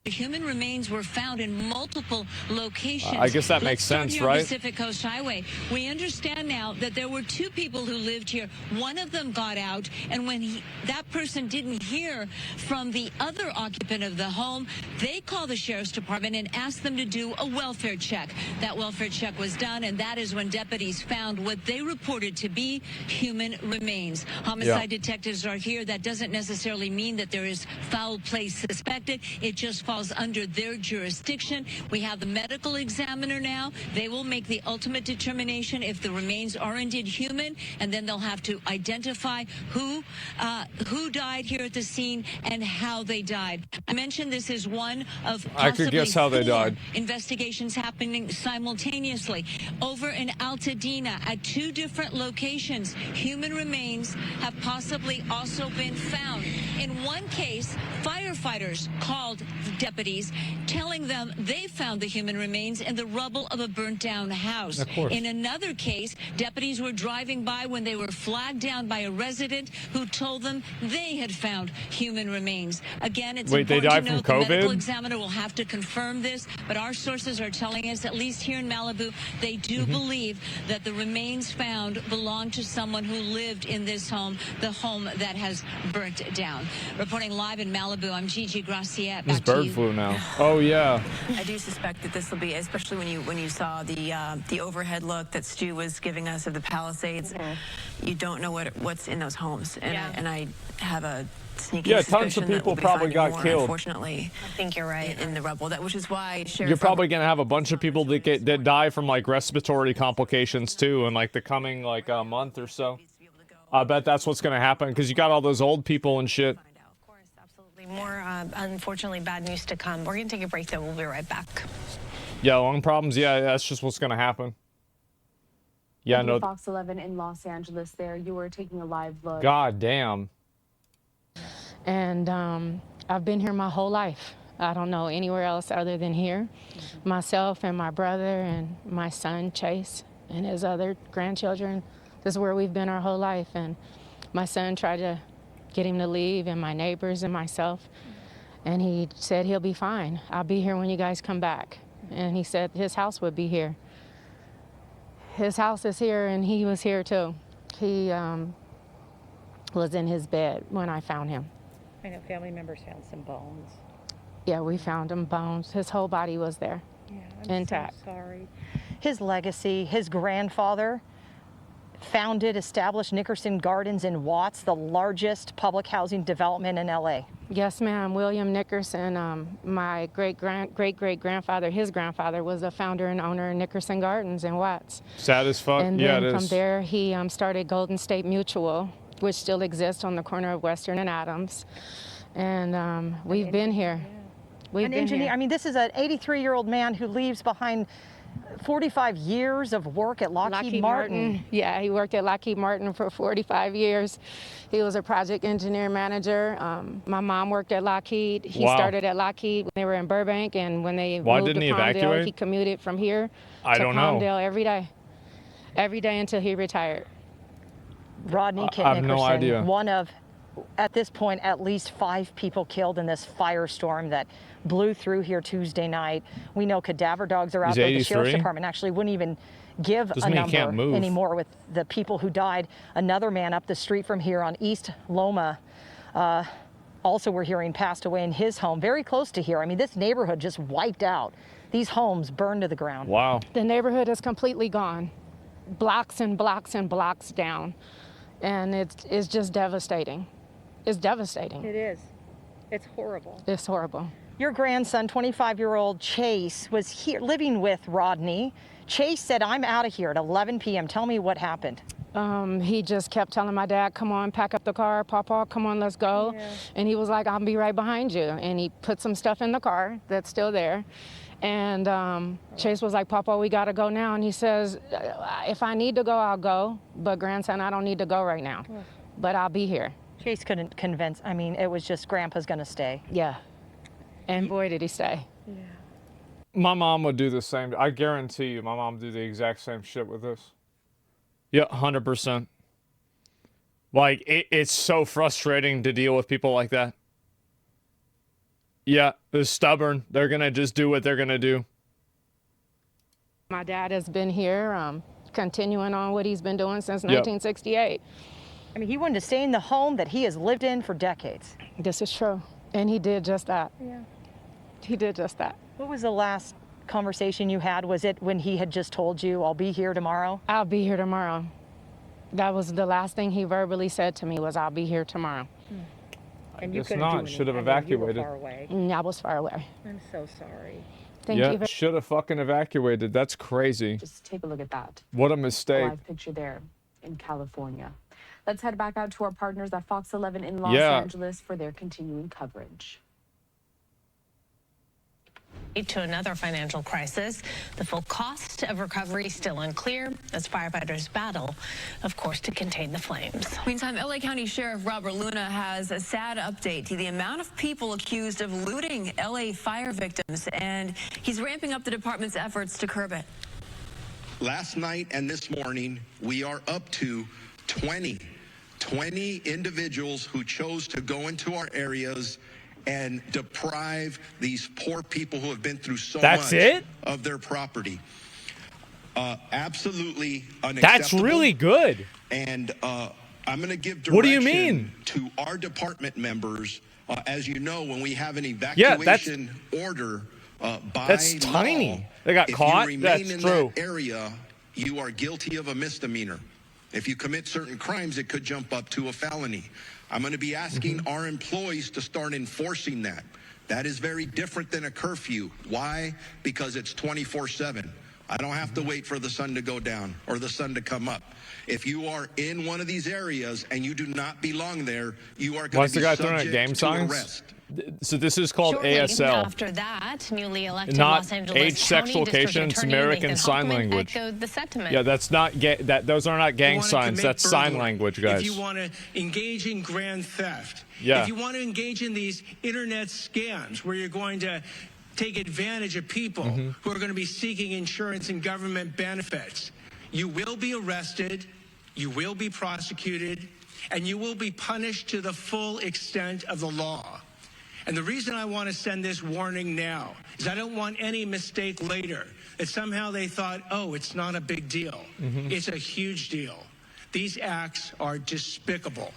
The human remains were found in multiple locations. I guess that makes sense, right? Pacific Coast Highway. We understand now that there were 2 people who lived here. One of them got out, and when that person didn't hear from the other occupant of the home, they called the sheriff's department and asked them to do a welfare check. That welfare check was done, and that is when deputies found what they reported to be human remains. Homicide detectives are here. That doesn't necessarily mean that there is foul play suspected. It just falls under their jurisdiction. We have the medical examiner now. They will make the ultimate determination if the remains are indeed human, and then they'll have to identify who died here at the scene and how they died. I mentioned this is one of I could guess how they died. Investigations happening simultaneously. Over in Altadena at 2 different locations, human remains have possibly also been found. In one case, firefighters called deputies, telling them they found the human remains in the rubble of a burnt down house. Of course. In another case, deputies were driving by when they were flagged down by a resident who told them they had found human remains. Again, it's Wait, they important died to note from the medical COVID? examiner will have to confirm this, but our sources are telling us, at least here in Malibu, they do believe that the remains found belong to someone who lived in this home, the home that has burnt down. Reporting live in Malibu, I'm Gigi Graciette. This Back to bird you. flu now. Oh yeah. I do suspect that this will be, especially when you saw the overhead look that Stu was giving us of the Palisades. You don't know what's in those homes, and I have a sneaking Yeah, suspicion tons of that people we'll be probably finding got more, killed. Unfortunately, I think you're right. in the rubble. Which is why Sheriff You're probably gonna have a bunch of people that die from like respiratory complications too in like the coming like a month or so. I bet that's what's gonna happen because you got all those old people and shit. More, unfortunately, bad news to come. We're going to take a break, though. We'll be right back. Yeah, lung problems. Yeah, that's just what's gonna happen. Yeah, no. Fox 11 in Los Angeles. There, you were taking a live look. God damn. And I've been here my whole life. I don't know anywhere else other than here. Myself and my brother and my son, Chase, and his other grandchildren. This is where we've been our whole life. And my son tried to get him to leave, and my neighbors and myself. And he said he'll be fine. I'll be here when you guys come back. And he said his house would be here. His house is here, and he was here too. He was in his bed when I found him. I know family members found some bones. Yeah, we found him, bones. His whole body was there, intact. So sorry. His legacy, his grandfather established Nickerson Gardens in Watts, the largest public housing development in LA. Yes, ma'am. William Nickerson, my great-great-grandfather, his grandfather, was the founder and owner of Nickerson Gardens in Watts. Sad as fuck. And yeah, then it from is. there, he started Golden State Mutual, which still exists on the corner of Western and Adams. And we've been here. We've An been engineer. here. I mean, this is an 83-year-old man who leaves behind 45 years of work at Lockheed Martin. Yeah, he worked at Lockheed Martin for 45 years. He was a project engineer manager. My mom worked at Lockheed. He started at Lockheed when they were in Burbank, and when they moved didn't to he Palmdale, evacuate? he commuted from here I to don't know. Palmdale every day until he retired. Rodney Kit I have Nickerson, no idea. one of, at this point, at least 5 people killed in this firestorm that blew through here Tuesday night. We know cadaver dogs are out He's there. The 83? Sheriff's Department actually wouldn't even give Doesn't a mean he can't number move. anymore with the people who died. Another man up the street from here on East Loma, also we're hearing passed away in his home, very close to here. I mean, this neighborhood just wiped out. These homes burned to the ground. Wow. The neighborhood is completely gone. Blocks and blocks and blocks down. And it's just devastating. It's devastating. It is. It's horrible. It's horrible. Your grandson, 25-year-old Chase, was here living with Rodney. Chase said, "I'm out of here at 11 p.m. Tell me what happened." He just kept telling my dad, "Come on, pack up the car. Papa, come on, let's go." Yeah. And he was like, "I'll be right behind you." And he put some stuff in the car that's still there. And Chase was like, "Papa, we got to go now." And he says, "If I need to go, I'll go. But grandson, I don't need to go right now. But I'll be here." Chase couldn't convince. I mean, it was just Grandpa's going to stay. Yeah. And boy, did he stay. Yeah. My mom would do the same. I guarantee you, my mom would do the exact same shit with this. Yeah, 100%. Like, it's so frustrating to deal with people like that. Yeah, they're stubborn. They're going to just do what they're going to do. My dad has been here, continuing on what he's been doing since 1968. I mean, he wanted to stay in the home that he has lived in for decades. This is true. And he did just that. Yeah. He did just that. What was the last conversation you had? Was it when he had just told you, "I'll be here tomorrow"? I'll be here tomorrow. That was the last thing he verbally said to me was, "I'll be here tomorrow." And you guess couldn't not. do Should have anything. I mean, you were evacuated. far away. I was far away. I'm so sorry. Thank you. Yeah, should have fucking evacuated. That's crazy. Just take a look at that. What a A mistake. live picture there in California. Let's head back out to our partners at Fox 11 in Los Yeah. Angeles for their continuing coverage. To another financial crisis. The full cost of recovery still unclear as firefighters battle, of course, to contain the flames. Meantime, LA County Sheriff Robert Luna has a sad update to the amount of people accused of looting LA fire victims, and he's ramping up the department's efforts to curb it. Last night and this morning, we are up to 20 individuals who chose to go into our areas and deprive these poor people who have been through so much of their property. Absolutely unacceptable. That's really good. And I'm going to give direction What do you mean? to our department members. As you know, when we have an evacuation order by that's law, tiny. They got if caught? you remain That's in true. that area, you are guilty of a misdemeanor. If you commit certain crimes, it could jump up to a felony. I'm going to be asking our employees to start enforcing that. That is very different than a curfew. Why? Because it's 24/7. I don't have to wait for the sun to go down or the sun to come up. If you are in one of these areas and you do not belong there, you are going Why's to the be guy throwing out subject game to signs? arrest. So this is called Shortly ASL. after that, newly elected Not Los Angeles age, sex, County District location, it's Attorney American Nathan Sign Hoffman Language. echoed the sentiment. Yeah, that's not those are not gang You wanna signs. commit That's sign burglary, language, guys. If you want to engage in grand theft, Yeah. if you want to engage in these internet scams where you're going to take advantage of people who are going to be seeking insurance and government benefits, you will be arrested, you will be prosecuted, and you will be punished to the full extent of the law. And the reason I want to send this warning now is I don't want any mistake later that somehow they thought, oh, it's not a big deal. It's a huge deal. These acts are despicable,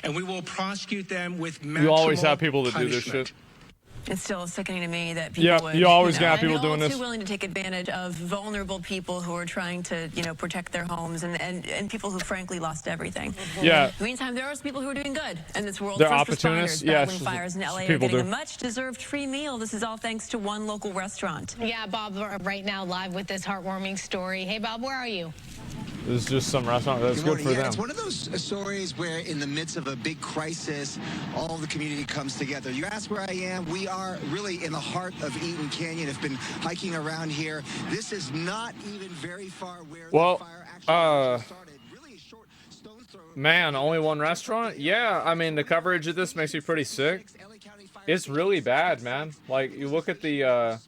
and we will prosecute them with maximal You always have people that do this punishment. shit. It's still sickening to me that people Yeah, would, you always gonna have and people they're all doing too this. willing to take advantage of vulnerable people who are trying to, protect their homes and people who frankly lost everything. Yeah. In the meantime, there are people who are doing good in this world. They're First opportunists. responders Yes, battling fires in LA are people getting do. a much-deserved free meal. This is all thanks to one local restaurant. Yeah, Bob, right now live with this heartwarming story. Hey, Bob, where are you? This is just some restaurant. That's good for Yeah, them. it's one of those stories where in the midst of a big crisis, all the community comes together. You ask where I am, we are really in the heart of Eaton Canyon. I've been hiking around here. This is not even very far where Well, the fire actually started. Really a short stone's throw. Man, only one restaurant? Yeah, I mean, the coverage of this makes me pretty sick. It's really bad, man. Like, you look at the,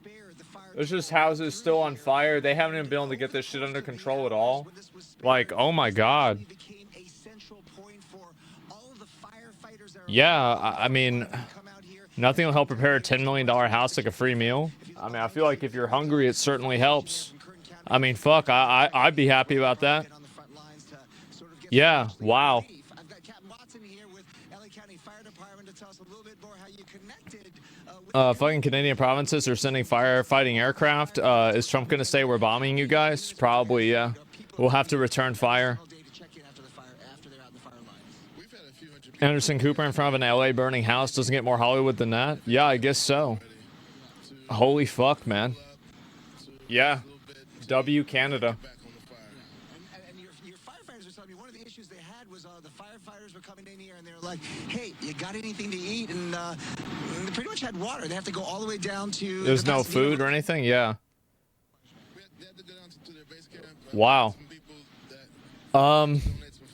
there's just houses still on fire. They haven't even been able to get this shit under control at all. Like, oh my god. Yeah, I mean, nothing will help prepare a $10 million house like a free meal. I mean, I feel like if you're hungry, it certainly helps. I mean, fuck, I'd be happy about that. Yeah, wow. Fucking Canadian provinces are sending firefighting aircraft. Is Trump going to say we're bombing you guys? Probably, yeah. We'll have to return fire. Anderson Cooper in front of an LA burning house doesn't get more Hollywood than that? Yeah, I guess so. Holy fuck, man. Yeah. W Canada. And your firefighters were telling me one of the issues they had was the firefighters were coming in here and they were like, hey, you got anything to eat? And they pretty much had water. They have to go all the way down to... There's no food or anything? Yeah. Wow.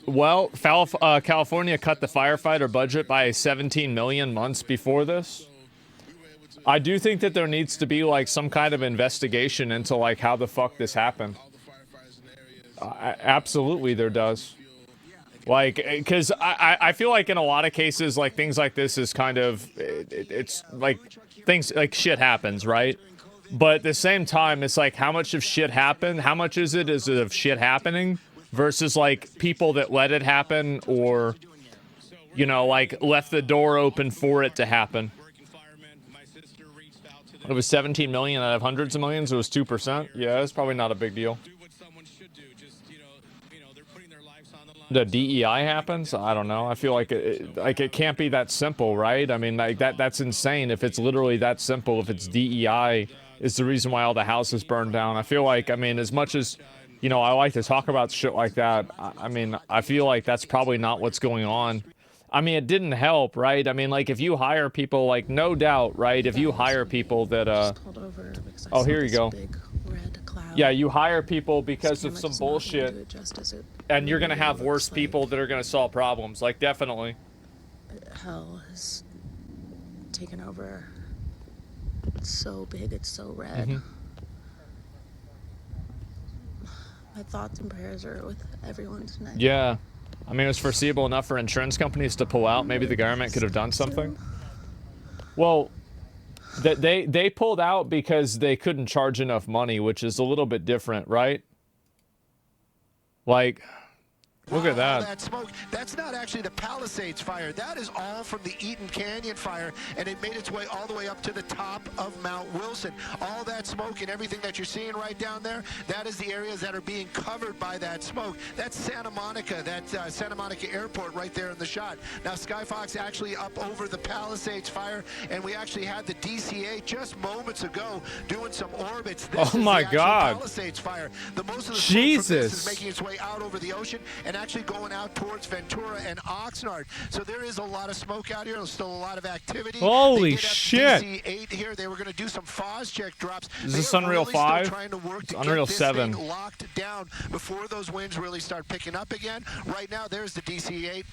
Well, California cut the firefighter budget by 17 million months before this. I do think that there needs to be like some kind of investigation into like how the fuck this happened. Absolutely there does. Like, because I feel like in a lot of cases, like things like this is kind of, it's like things like shit happens, right? But at the same time, it's like how much of shit happened? How much is it of shit happening versus like people that let it happen or, you know, like left the door open for it to happen? It was 17 million out of hundreds of millions. It was 2%. Yeah, it's probably not a big deal. the DEI happens. I don't know. I feel like it can't be that simple, right? I mean, like that's insane. If it's literally that simple, if it's DEI is the reason why all the houses burned down. I feel like, I mean, as much as, you know, I like to talk about shit like that, I mean, I feel like that's probably not what's going on. I mean, it didn't help, right? I mean, like, if you hire people, like, no doubt, right? If you hire people that, oh, here you go. Yeah, you hire people because of some bullshit, and you're going to have worse people that are going to solve problems. Like, definitely. Hell has taken over. It's so big, it's so red. Mm-hmm. My thoughts and prayers are with everyone tonight. Yeah. I mean, it was foreseeable enough for insurance companies to pull out. Maybe the government could have done something. Well, they pulled out because they couldn't charge enough money, which is a little bit different, right? Like, look at that. That smoke, that's not actually the Palisades fire. That is all from the Eaton Canyon fire, and it made its way all the way up to the top of Mount Wilson. All that smoke and everything that you're seeing right down there, that is the areas that are being covered by that smoke. That's Santa Monica, that Santa Monica Airport right there in the shot. Now, Skyfox actually up over the Palisades fire, and we actually had the DCA just moments ago doing some orbits. This oh my is the God. Palisades fire. The most of the Jesus. smoke from this is making its way out over the ocean and actually going out towards Ventura and Oxnard. So there is a lot of smoke out here. There's still a lot of activity. Holy shit. DC-8 here. They were going to do some FOS check drops. Is this Unreal 5? It's Unreal 7. Locked down before those winds really start picking up again. Right now, there's the DC-8.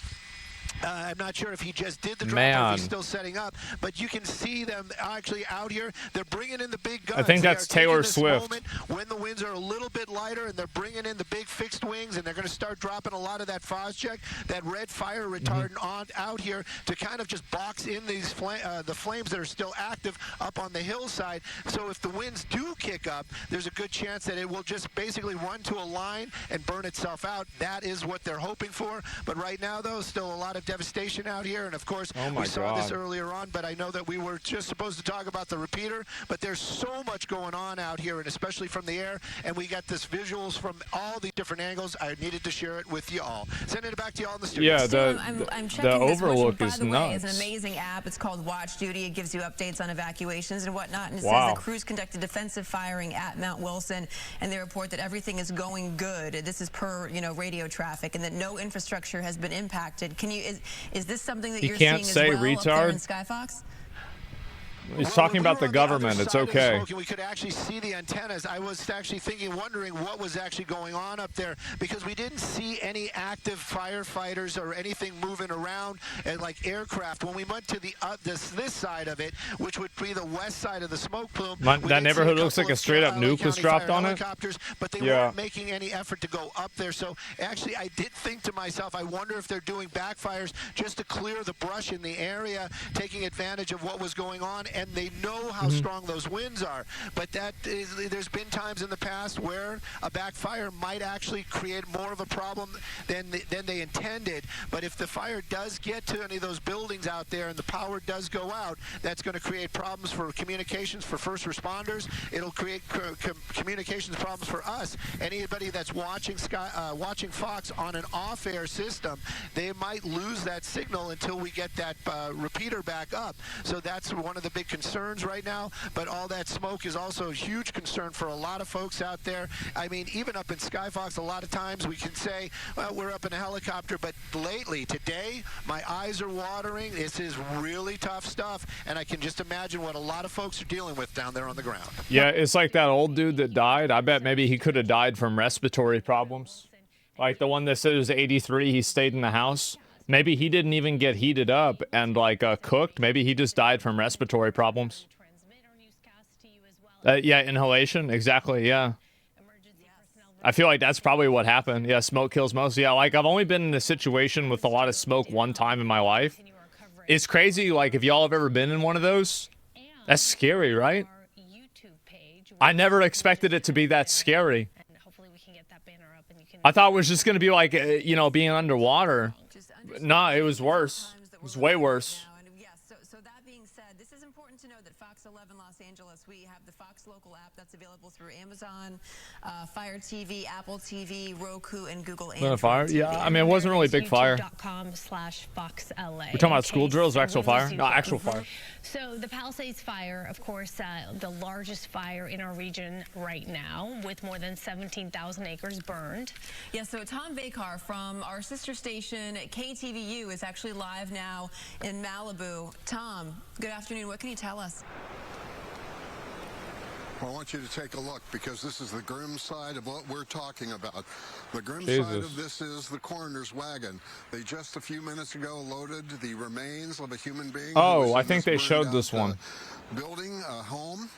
I'm not sure if he just did the drop or if he's still setting up, but you can see them actually out here. They're bringing in the big guns. I think that's Taylor Swift. When the winds are a little bit lighter, and they're bringing in the big fixed wings, and they're going to start dropping a lot of that FOS check, that red fire retardant on out here to kind of just box in these the flames that are still active up on the hillside. So if the winds do kick up, there's a good chance that it will just basically run to a line and burn itself out. That is what they're hoping for. But right now, though, still a lot of devastation out here, and of course we saw this earlier on, but I know that we were just supposed to talk about the repeater, but there's so much going on out here, and especially from the air, and we got this visuals from all the different angles. I needed to share it with you all. Sending it back to you all in the studio. Yeah, I'm the overlook by is the way, nuts. It's an amazing app. It's called Watch Duty. It gives you updates on evacuations and whatnot, and it Wow. says the crews conducted defensive firing at Mount Wilson, and they report that everything is going good. This is per, radio traffic, and that no infrastructure has been impacted. Is this something that you're can't seeing say as well retard. up there in Skyfox? He's talking about the government. It's okay. We could actually see the antennas. I was actually wondering what was actually going on up there, because we didn't see any active firefighters or anything moving around and like aircraft. When we went to the this side of it, which would be the west side of the smoke plume, That neighborhood looks like a straight-up nuke was dropped on it. But they weren't making any effort to go up there. So actually, I did think to myself, I wonder if they're doing backfires just to clear the brush in the area, taking advantage of what was going on. And they know how strong those winds are. But there's been times in the past where a backfire might actually create more of a problem than they intended. But if the fire does get to any of those buildings out there and the power does go out, that's going to create problems for communications for first responders. It'll create communications problems for us. Anybody that's watching watching Fox on an off-air system, they might lose that signal until we get that repeater back up. So that's one of the big concerns right now, but all that smoke is also a huge concern for a lot of folks out there. I mean, even up in Skyfox, a lot of times we can say, well, we're up in a helicopter, but lately, today, my eyes are watering. This is really tough stuff, and I can just imagine what a lot of folks are dealing with down there on the ground. Yeah, it's like that old dude that died. I bet maybe he could have died from respiratory problems. Like the one that said it was 83, he stayed in the house. Maybe he didn't even get heated up and cooked. Maybe he just died from respiratory problems. Yeah, inhalation. Exactly. Yeah. I feel like that's probably what happened. Yeah, smoke kills most. Yeah, like I've only been in a situation with a lot of smoke one time in my life. It's crazy. Like if y'all have ever been in one of those, that's scary, right? I never expected it to be that scary. I thought it was just going to be like, being underwater. No, it was worse. It was way worse. being said, this is important to know that Fox 11 Los Angeles, we have the Fox Local app that's available through Amazon, Fire TV, Apple TV, Roku, and Google Android fire? TV. Yeah, I mean, it wasn't really big fire. YouTube.com/FoxLA. We're talking about school drills or actual fire? No, actual fire. So the Palisades fire, of course, the largest fire in our region right now, with more than 17,000 acres burned. Yeah, so Tom Bakar from our sister station, KTVU, is actually live now in Malibu. Tom, good afternoon. What can you tell us? I want you to take a look, because this is the grim side of what we're talking about. The grim Jesus. side of this is the coroner's wagon. They just a few minutes ago loaded the remains of a human being. Oh, I think they showed this one. Building, a home.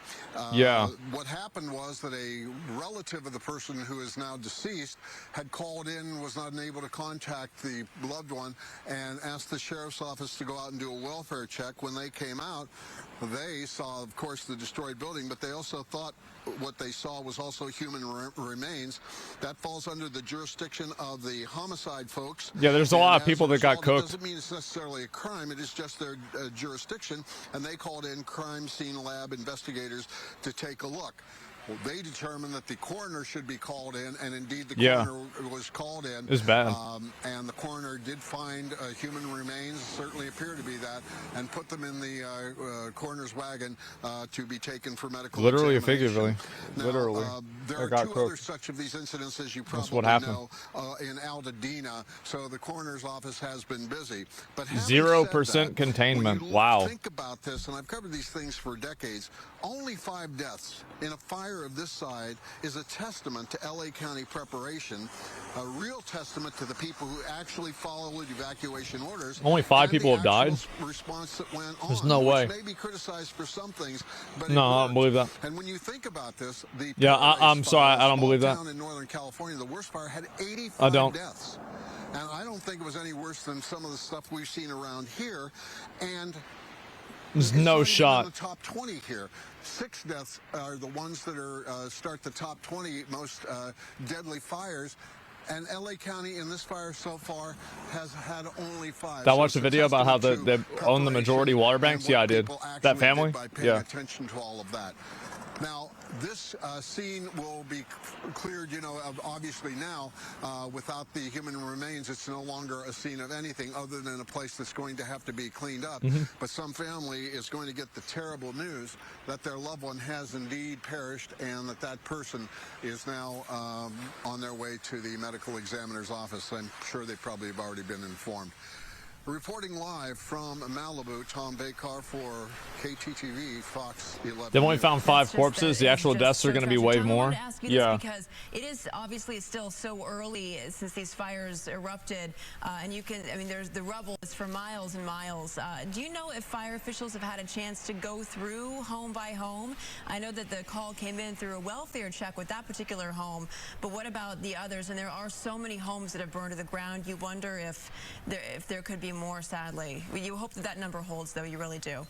Yeah. What happened was that a relative of the person who is now deceased had called in, was not able to contact the loved one, and asked the sheriff's office to go out and do a welfare check. When they came out, they saw, of course, the destroyed building, but they also thought what they saw was also human remains. That falls under the jurisdiction of the homicide folks. Yeah, there's a lot of people that got It cooked. doesn't mean it's necessarily a crime. It is just their jurisdiction, and they called in crime scene lab investigators to take a look. Well, they determined that the coroner should be called in, and indeed the coroner was called in. It's bad. And the coroner did find human remains, certainly appear to be that, and put them in the coroner's wagon to be taken for medical Literally or examination. figuratively? Now, Literally. There I are got two cooked. other such of these incidents, as you That's probably what happened. know, in Altadena, so the coroner's office has been busy. But 0% containment. when you Wow. think about this, and I've covered these things for decades, only 5 deaths in a fire of this side is a testament to LA County preparation, a real testament to the people who actually followed evacuation orders. Only 5 and people the have died? actual response that went There's on, no which way. may be criticized for some things, but No, it I don't worked. believe that. And when you think about this, the Yeah, Palisades I'm sorry, fire, I don't small believe that. town in Northern California, the worst fire, had 85 I don't. deaths. And I don't think it was any worse than some of the stuff we've seen around here. And There's it's no not even shot. in the top 20 here. 6 deaths are the ones that are start the top 20 most deadly fires. And LA County in this fire so far has had only 5. Did I So watch it's the a video about how they testament to own the majority water banks? and Yeah, I what did. people actually That family? did by paying Yeah. attention to all of that. Now, this scene will be cleared, you know, obviously now. Without the human remains, it's no longer a scene of anything other than a place that's going to have to be cleaned up. But some family is going to get the terrible news that their loved one has indeed perished, and that person is now on their way to the medical examiner's office. I'm sure they probably have already been informed. Reporting live from Malibu, Tom Bakar for KTTV, Fox 11. They've only found 5 That's just corpses. The actual deaths are going to be way Tom, I more. wanted to ask you Yeah. this because it is obviously still so early since these fires erupted, and you can, I mean, there's the rubble is for miles and miles. Do you know if fire officials have had a chance to go through home by home? I know that the call came in through a welfare check with that particular home, but what about the others? And there are so many homes that have burned to the ground. You wonder if there could be more, sadly. You hope that that number holds, though. You really do.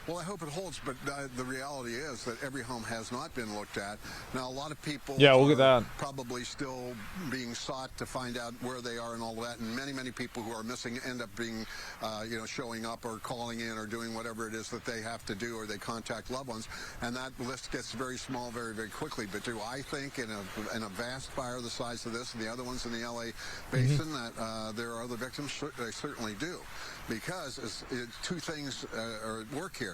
Well, I hope it holds, but the reality is that every home has not been looked at. Now, a lot of people look at that. probably still being sought to find out where they are and all that, and many people who are missing end up being, you know, showing up or calling in or doing whatever it is that they have to do, or they contact loved ones, and that list gets very small very quickly. But do I think in a vast fire the size of this and the other ones in the LA basin that there are other victims? I certainly do, because 2 things are at work here.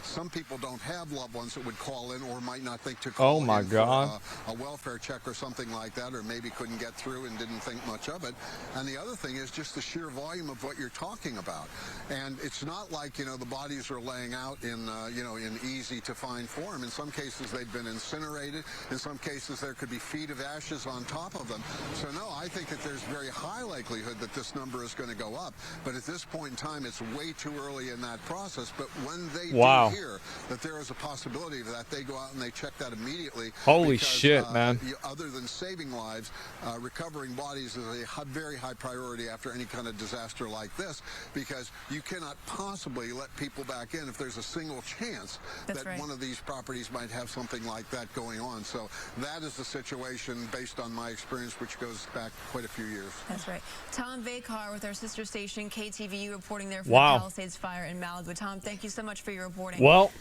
Some people don't have loved ones that would call in, or might not think to call Oh my in God. for a welfare check or something like that, or maybe couldn't get through and didn't think much of it. And the other thing is just the sheer volume of what you're talking about. And it's not like, you know, the bodies are laying out in, you know, in easy to find form. In some cases, they've been incinerated. In some cases, there could be feet of ashes on top of them. So no, I think that there's very high likelihood that this number is going to go up. But at this point in time, it's way too early in that process. But when they Wow. do hear that there is a possibility of that, they go out and they check that immediately. Holy because, shit, man. Other than saving lives, recovering bodies is a very high priority after any kind of disaster like this, because you cannot possibly let people back in if there's a single chance that one of these properties might have something like that going on. So that is the situation based on my experience, which goes back quite a few years. That's right. Tom Vakar with our sister station, KTVU, reporting there from Wow. the Palisades fire in Malibu. Tom, thank you so much for your reporting. Well,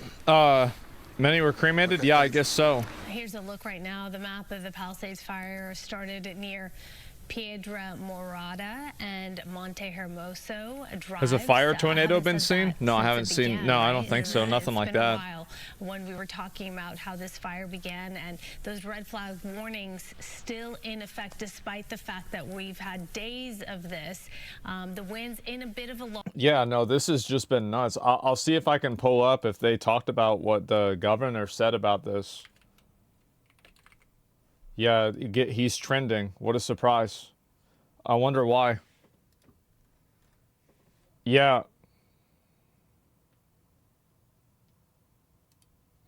many were cremated? Yeah, I guess so. Here's a look right now. The map of the Palisades fire started near Piedra Morada and Monte Hermoso Drive. Has a fire tornado been seen? No, I haven't seen. No, I don't think so. Nothing like that. It's been a while when we were talking about how this fire began, and those red flag warnings still in effect despite the fact that we've had days of this. The winds in a bit of a lull. Yeah, no, this has just been nuts. I'll see if I can pull up if they talked about what the governor said about this. Yeah, he's trending. What a surprise. I wonder why. Yeah.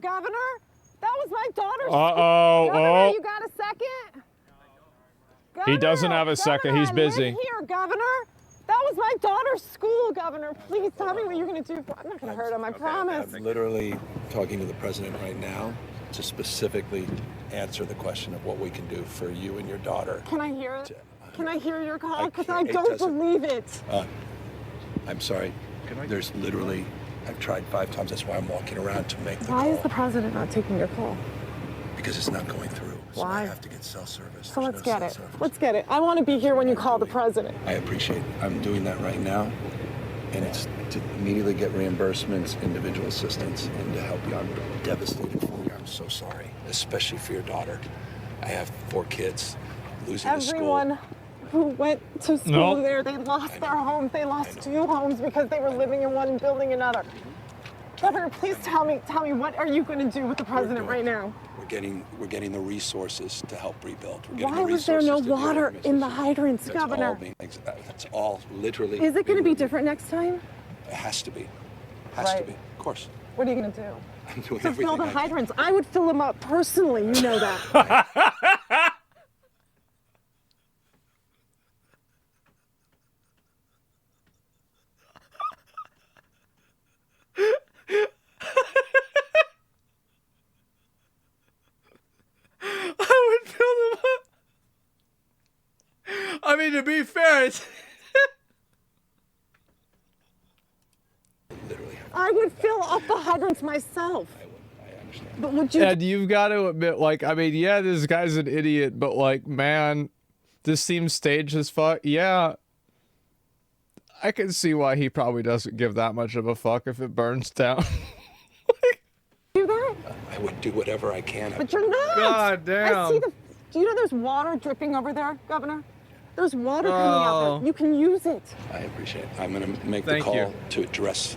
Governor, that was my daughter's. Uh-oh. Governor, Oh. you got a second? He doesn't have a second. He's busy. I'm here, Governor. That was my daughter's school, Governor. Please tell me what you're going to do. I'm not going to hurt him, I promise. I'm literally talking to the president right now to specifically answer the question of what we can do for you and your daughter. Can I hear it? Can I hear your call? Because I don't believe it. I'm sorry. There's literally, I've tried 5 times. That's why I'm walking around to make the Why call. is the president not taking your call? Because it's not going through. So Why? I have to get cell service. So There's let's no get cell it. service. Let's get it. I want to be here when you call the president. I appreciate it. I'm doing that right now. And it's to immediately get reimbursements, individual assistance, and to help you. I'm devastated for you. I'm so sorry, especially for your daughter. I have 4 kids. Losing the school. Everyone who went to school there, they lost their homes. They lost 2 homes because they were living in one and building another. Governor, please tell me, what are you going to do with the president right now? We're getting the resources to help rebuild. We're getting Why the was there no resources to do water it. in the hydrants, That's Governor? all that's all literally. Is it going to be different next time? It has to be. Has to be. Of course. What are you going to do? I'm doing To everything fill the I can. hydrants. I would fill them up personally. You know that. I would fill them up. I mean, to be fair, it's... I would fill up the hydrants myself. I understand. But would you? And you've got to admit, like, I mean, yeah, this guy's an idiot, but, like, man, this seems staged as fuck. Yeah, I can see why he probably doesn't give that much of a fuck if it burns down. Do that? I would do whatever I can. But you're not. God damn. I see the. Do you know there's water dripping over there, Governor? There's water coming out there. You can use it. I appreciate it. I'm going to make the Thank call you. to address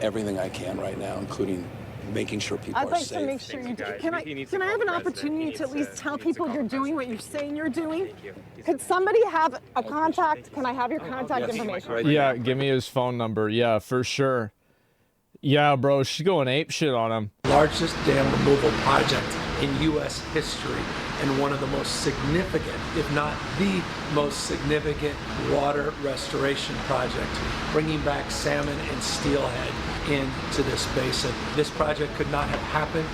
everything I can right now, including making sure people I'd are like safe. to make sure you do. Can I have an opportunity to at least tell people you're doing what you're saying you're doing? Could somebody have a contact? Can I have your contact information? Yeah, give me his phone number. Yeah, for sure. Yeah, bro, she's going ape shit on him. Largest dam removal project in U.S. history and one of the most significant, if not the most significant, water restoration project, bringing back salmon and steelhead into this basin. This project could not have happened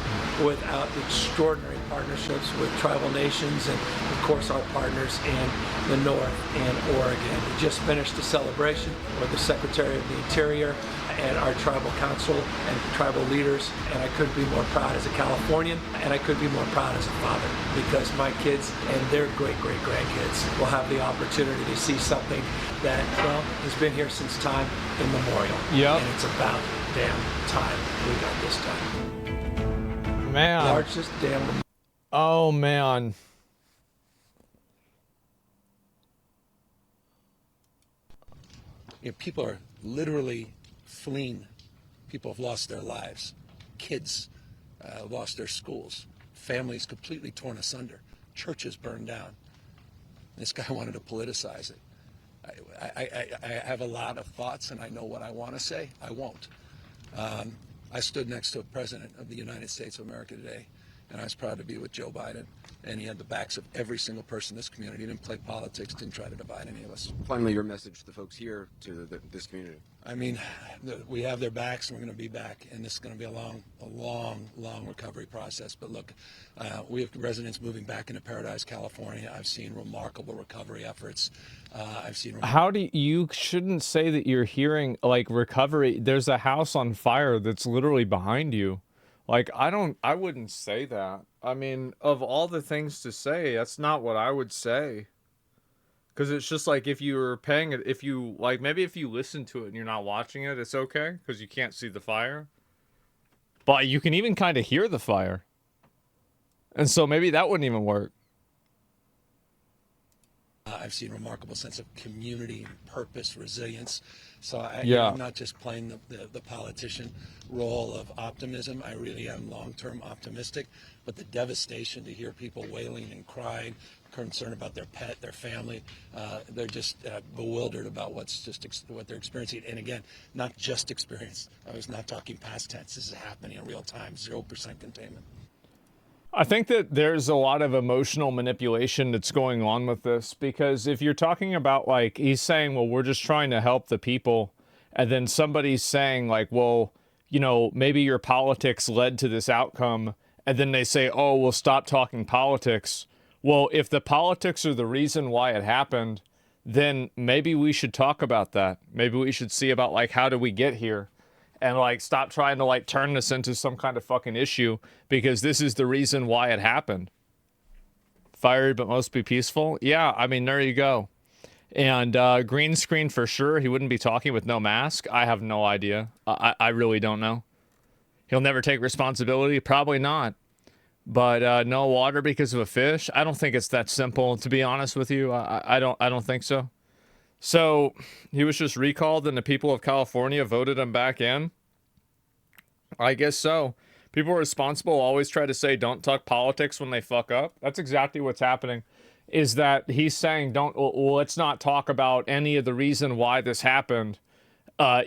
without extraordinary partnerships with tribal nations and, of course, our partners in the North and Oregon. We just finished a celebration with the Secretary of the Interior and our tribal council and tribal leaders, and I couldn't be more proud as a Californian, and I couldn't be more proud as a father, because my kids and their great-great-grandkids will have the opportunity to see something that, well, has been here since time immemorial. Yep. And it's about damn time we got this done. Man. Largest dam. Oh, man. You know, people are literally fleeing. People have lost their lives. Kids lost their schools. Families completely torn asunder. Churches burned down. This guy wanted to politicize it. I have a lot of thoughts, and I know what I want to say. I won't. I stood next to a president of the United States of America today, and I was proud to be with Joe Biden. And he had the backs of every single person in this community. He didn't play politics, didn't try to divide any of us. Finally, your message to the folks here, to this community. I mean, we have their backs, and we're going to be back, and this is going to be a long recovery process. But look, we have residents moving back into Paradise, California. I've seen remarkable recovery efforts. How do you shouldn't say that you're hearing like recovery? There's a house on fire that's literally behind you. Like, I wouldn't say that. I mean, of all the things to say, that's not what I would say. Because it's just like if you were paying it, if you, like, maybe if you listen to it and you're not watching it, it's okay. Because you can't see the fire. But you can even kind of hear the fire. And so maybe that wouldn't even work. I've seen a remarkable sense of community, purpose, resilience. So Yeah. I'm not just playing the politician role of optimism. I really am long-term optimistic. But the devastation to hear people wailing and crying, concerned about their pet, their family, they're just bewildered about what they're experiencing. And again, not just experience. I was not talking past tense. This is happening in real time, 0% containment. I think that there's a lot of emotional manipulation that's going on with this, because if you're talking about, like, he's saying, well, we're just trying to help the people, and then somebody's saying, like, well, you know, maybe your politics led to this outcome, and then they say, oh, we'll stop talking politics. Well, if the politics are the reason why it happened, then maybe we should talk about that. Maybe we should see about, like, how do we get here? And, like, stop trying to, like, turn this into some kind of fucking issue, because this is the reason why it happened. Fiery but most be peaceful. Yeah, I mean, there you go. And green screen for sure. He wouldn't be talking with no mask. I have no idea. I really don't know. He'll never take responsibility. Probably not. But no water because of a fish. I don't think it's that simple, to be honest with you. I don't think so. So he was just recalled and the people of California voted him back in? I guess so. People responsible always try to say don't talk politics when they fuck up. That's exactly what's happening, is that he's saying let's not talk about any of the reason why this happened.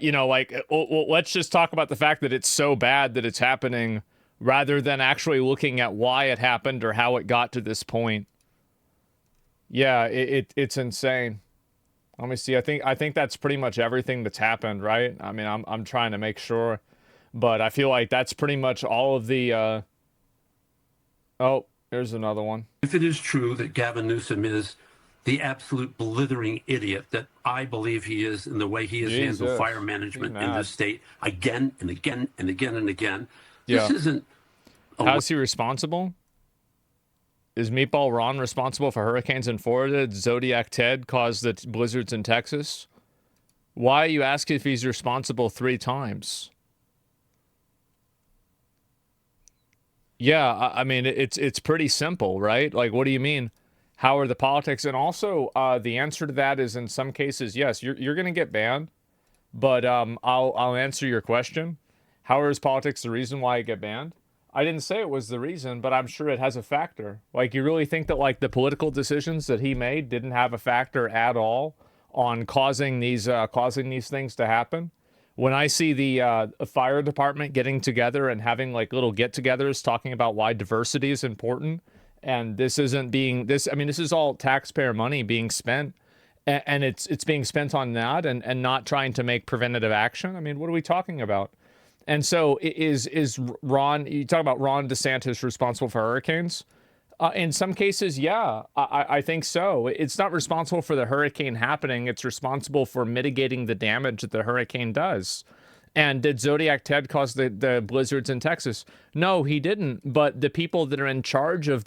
You know, like, let's just talk about the fact that it's so bad that it's happening, rather than actually looking at why it happened or how it got to this point. Yeah, it's insane. Let me see. I think that's pretty much everything that's happened, right? I mean, I'm trying to make sure, but I feel like that's pretty much all of the. Oh, here's another one. If it is true that Gavin Newsom is the absolute blithering idiot that I believe he is in the way he has handled fire management in this state again and again and again and again, this isn't. How's he responsible? Is Meatball Ron responsible for hurricanes in Florida? Did Zodiac Ted cause the blizzards in Texas? Why are you asking if he's responsible 3 times? Yeah, I mean, it's pretty simple, right? Like, what do you mean? How are the politics? And also, the answer to that is in some cases, yes, you're going to get banned. But I'll answer your question. How is politics the reason why I get banned? I didn't say it was the reason, but I'm sure it has a factor. Like, you really think that, like, the political decisions that he made didn't have a factor at all on causing these things to happen? When I see the fire department getting together and having, like, little get-togethers talking about why diversity is important, and this isn't being this is all taxpayer money being spent, and it's being spent on that and not trying to make preventative action. I mean, what are we talking about? And so is Ron, you talk about Ron DeSantis responsible for hurricanes? In some cases, yeah, I think so. It's not responsible for the hurricane happening. It's responsible for mitigating the damage that the hurricane does. And did Zodiac Ted cause the blizzards in Texas? No, he didn't. But the people that are in charge of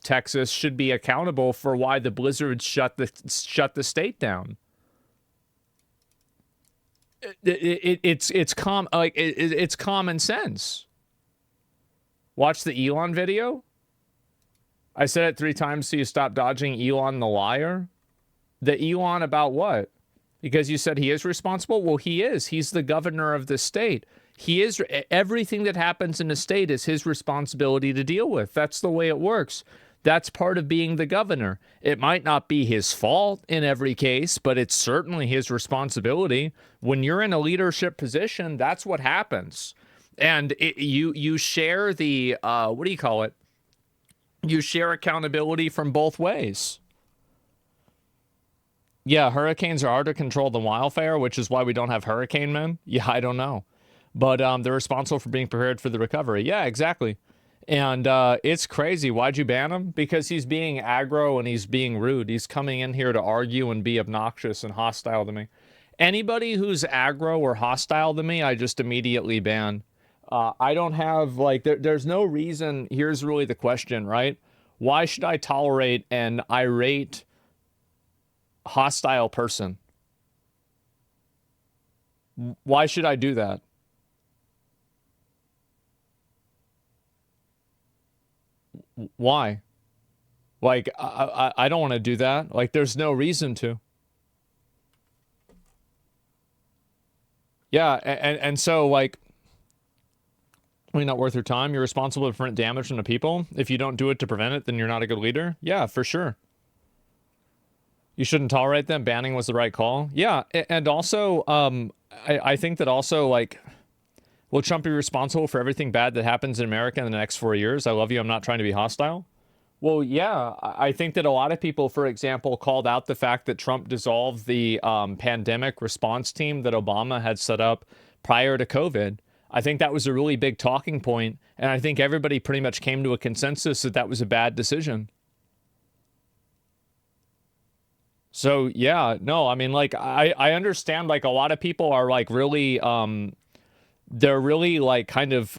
Texas should be accountable for why the blizzards shut the state down. It's common sense. Watch the Elon video. I said it 3 times so you stop dodging Elon the liar. The Elon about what? Because you said he is responsible? Well, he is. He's the governor of the state. He is. Everything that happens in the state is his responsibility to deal with. That's the way it works. That's part of being the governor. It might not be his fault in every case, but it's certainly his responsibility. When you're in a leadership position, that's what happens. And you share the, what do you call it? You share accountability from both ways. Yeah, hurricanes are harder to control than wildfire, which is why we don't have hurricane men. Yeah, I don't know. But they're responsible for being prepared for the recovery. Yeah, exactly. And it's crazy. Why'd you ban him? Because he's being aggro and he's being rude. He's coming in here to argue and be obnoxious and hostile to me. Anybody who's aggro or hostile to me, I just immediately ban. I don't have, like, there's no reason. Here's really the question, right? Why should I tolerate an irate, hostile person? Why should I do that? Why? Like, I don't want to do that. Like, there's no reason to. Yeah, and so, like, not worth your time. You're responsible to prevent damage from the people. If you don't do it to prevent it, then you're not a good leader. Yeah, for sure. You shouldn't tolerate them. Banning was the right call. Yeah, and also, I think that also, like, will Trump be responsible for everything bad that happens in America in the next 4 years? I love you. I'm not trying to be hostile. Well, yeah, I think that a lot of people, for example, called out the fact that Trump dissolved the pandemic response team that Obama had set up prior to COVID. I think that was a really big talking point, and I think everybody pretty much came to a consensus that that was a bad decision. So, yeah, no, I mean, like, I understand, like, a lot of people are, like, really, they're really, like, kind of,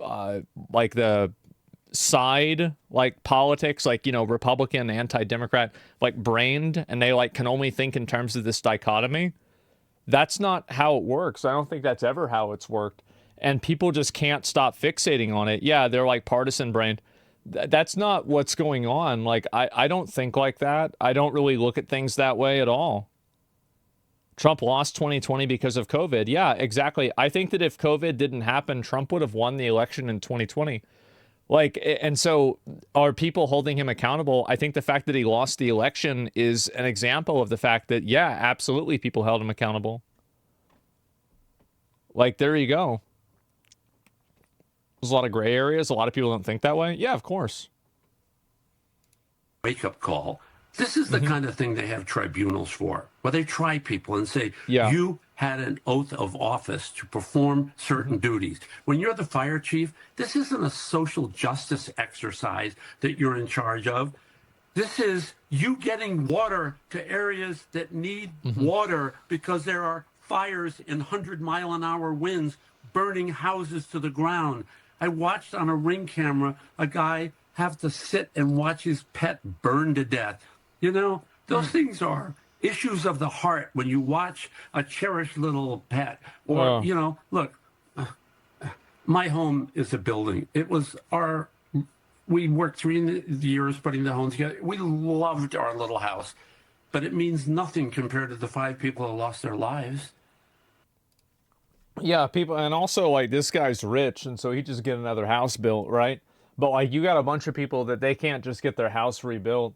like, the side, like, politics, like, you know, Republican, anti-Democrat, like, brained, and they, like, can only think in terms of this dichotomy. That's not how it works. I don't think that's ever how it's worked. And people just can't stop fixating on it. Yeah, they're, like, partisan brained. That's not what's going on. Like, I don't think like that. I don't really look at things that way at all. Trump lost 2020 because of COVID. Yeah, exactly. I think that if COVID didn't happen, Trump would have won the election in 2020. Like, and so are people holding him accountable? I think the fact that he lost the election is an example of the fact that, yeah, absolutely people held him accountable. Like, there you go. There's a lot of gray areas. A lot of people don't think that way. Yeah, of course. Wake-up call. This is the kind of thing they have tribunals for, where they try people and say, you had an oath of office to perform certain duties. When you're the fire chief, this isn't a social justice exercise that you're in charge of. This is you getting water to areas that need water because there are fires in 100-mile-an-hour winds burning houses to the ground. I watched on a Ring camera a guy have to sit and watch his pet burn to death. You know, those things are issues of the heart when you watch a cherished little pet. Or, you know, look, my home is a building. It was we worked 3 years putting the home together. We loved our little house. But it means nothing compared to the 5 people who lost their lives. Yeah, people, and also, like, this guy's rich, and so he just get another house built, right? But, like, you got a bunch of people that they can't just get their house rebuilt.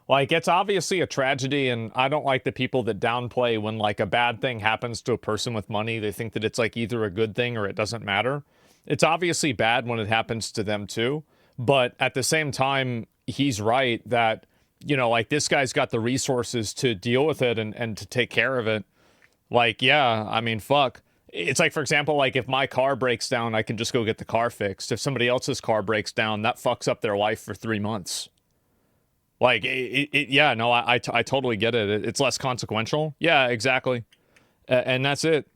Like, it's obviously a tragedy, and I don't like the people that downplay when, like, a bad thing happens to a person with money. They think that it's, like, either a good thing or it doesn't matter. It's obviously bad when it happens to them, too. But at the same time, he's right that, you know, like, this guy's got the resources to deal with it and to take care of it. Like, yeah, I mean, fuck. It's like, for example, like, if my car breaks down, I can just go get the car fixed. If somebody else's car breaks down, that fucks up their life for 3 months. Like, yeah, no, I totally get it. It's less consequential. Yeah, exactly. And that's it.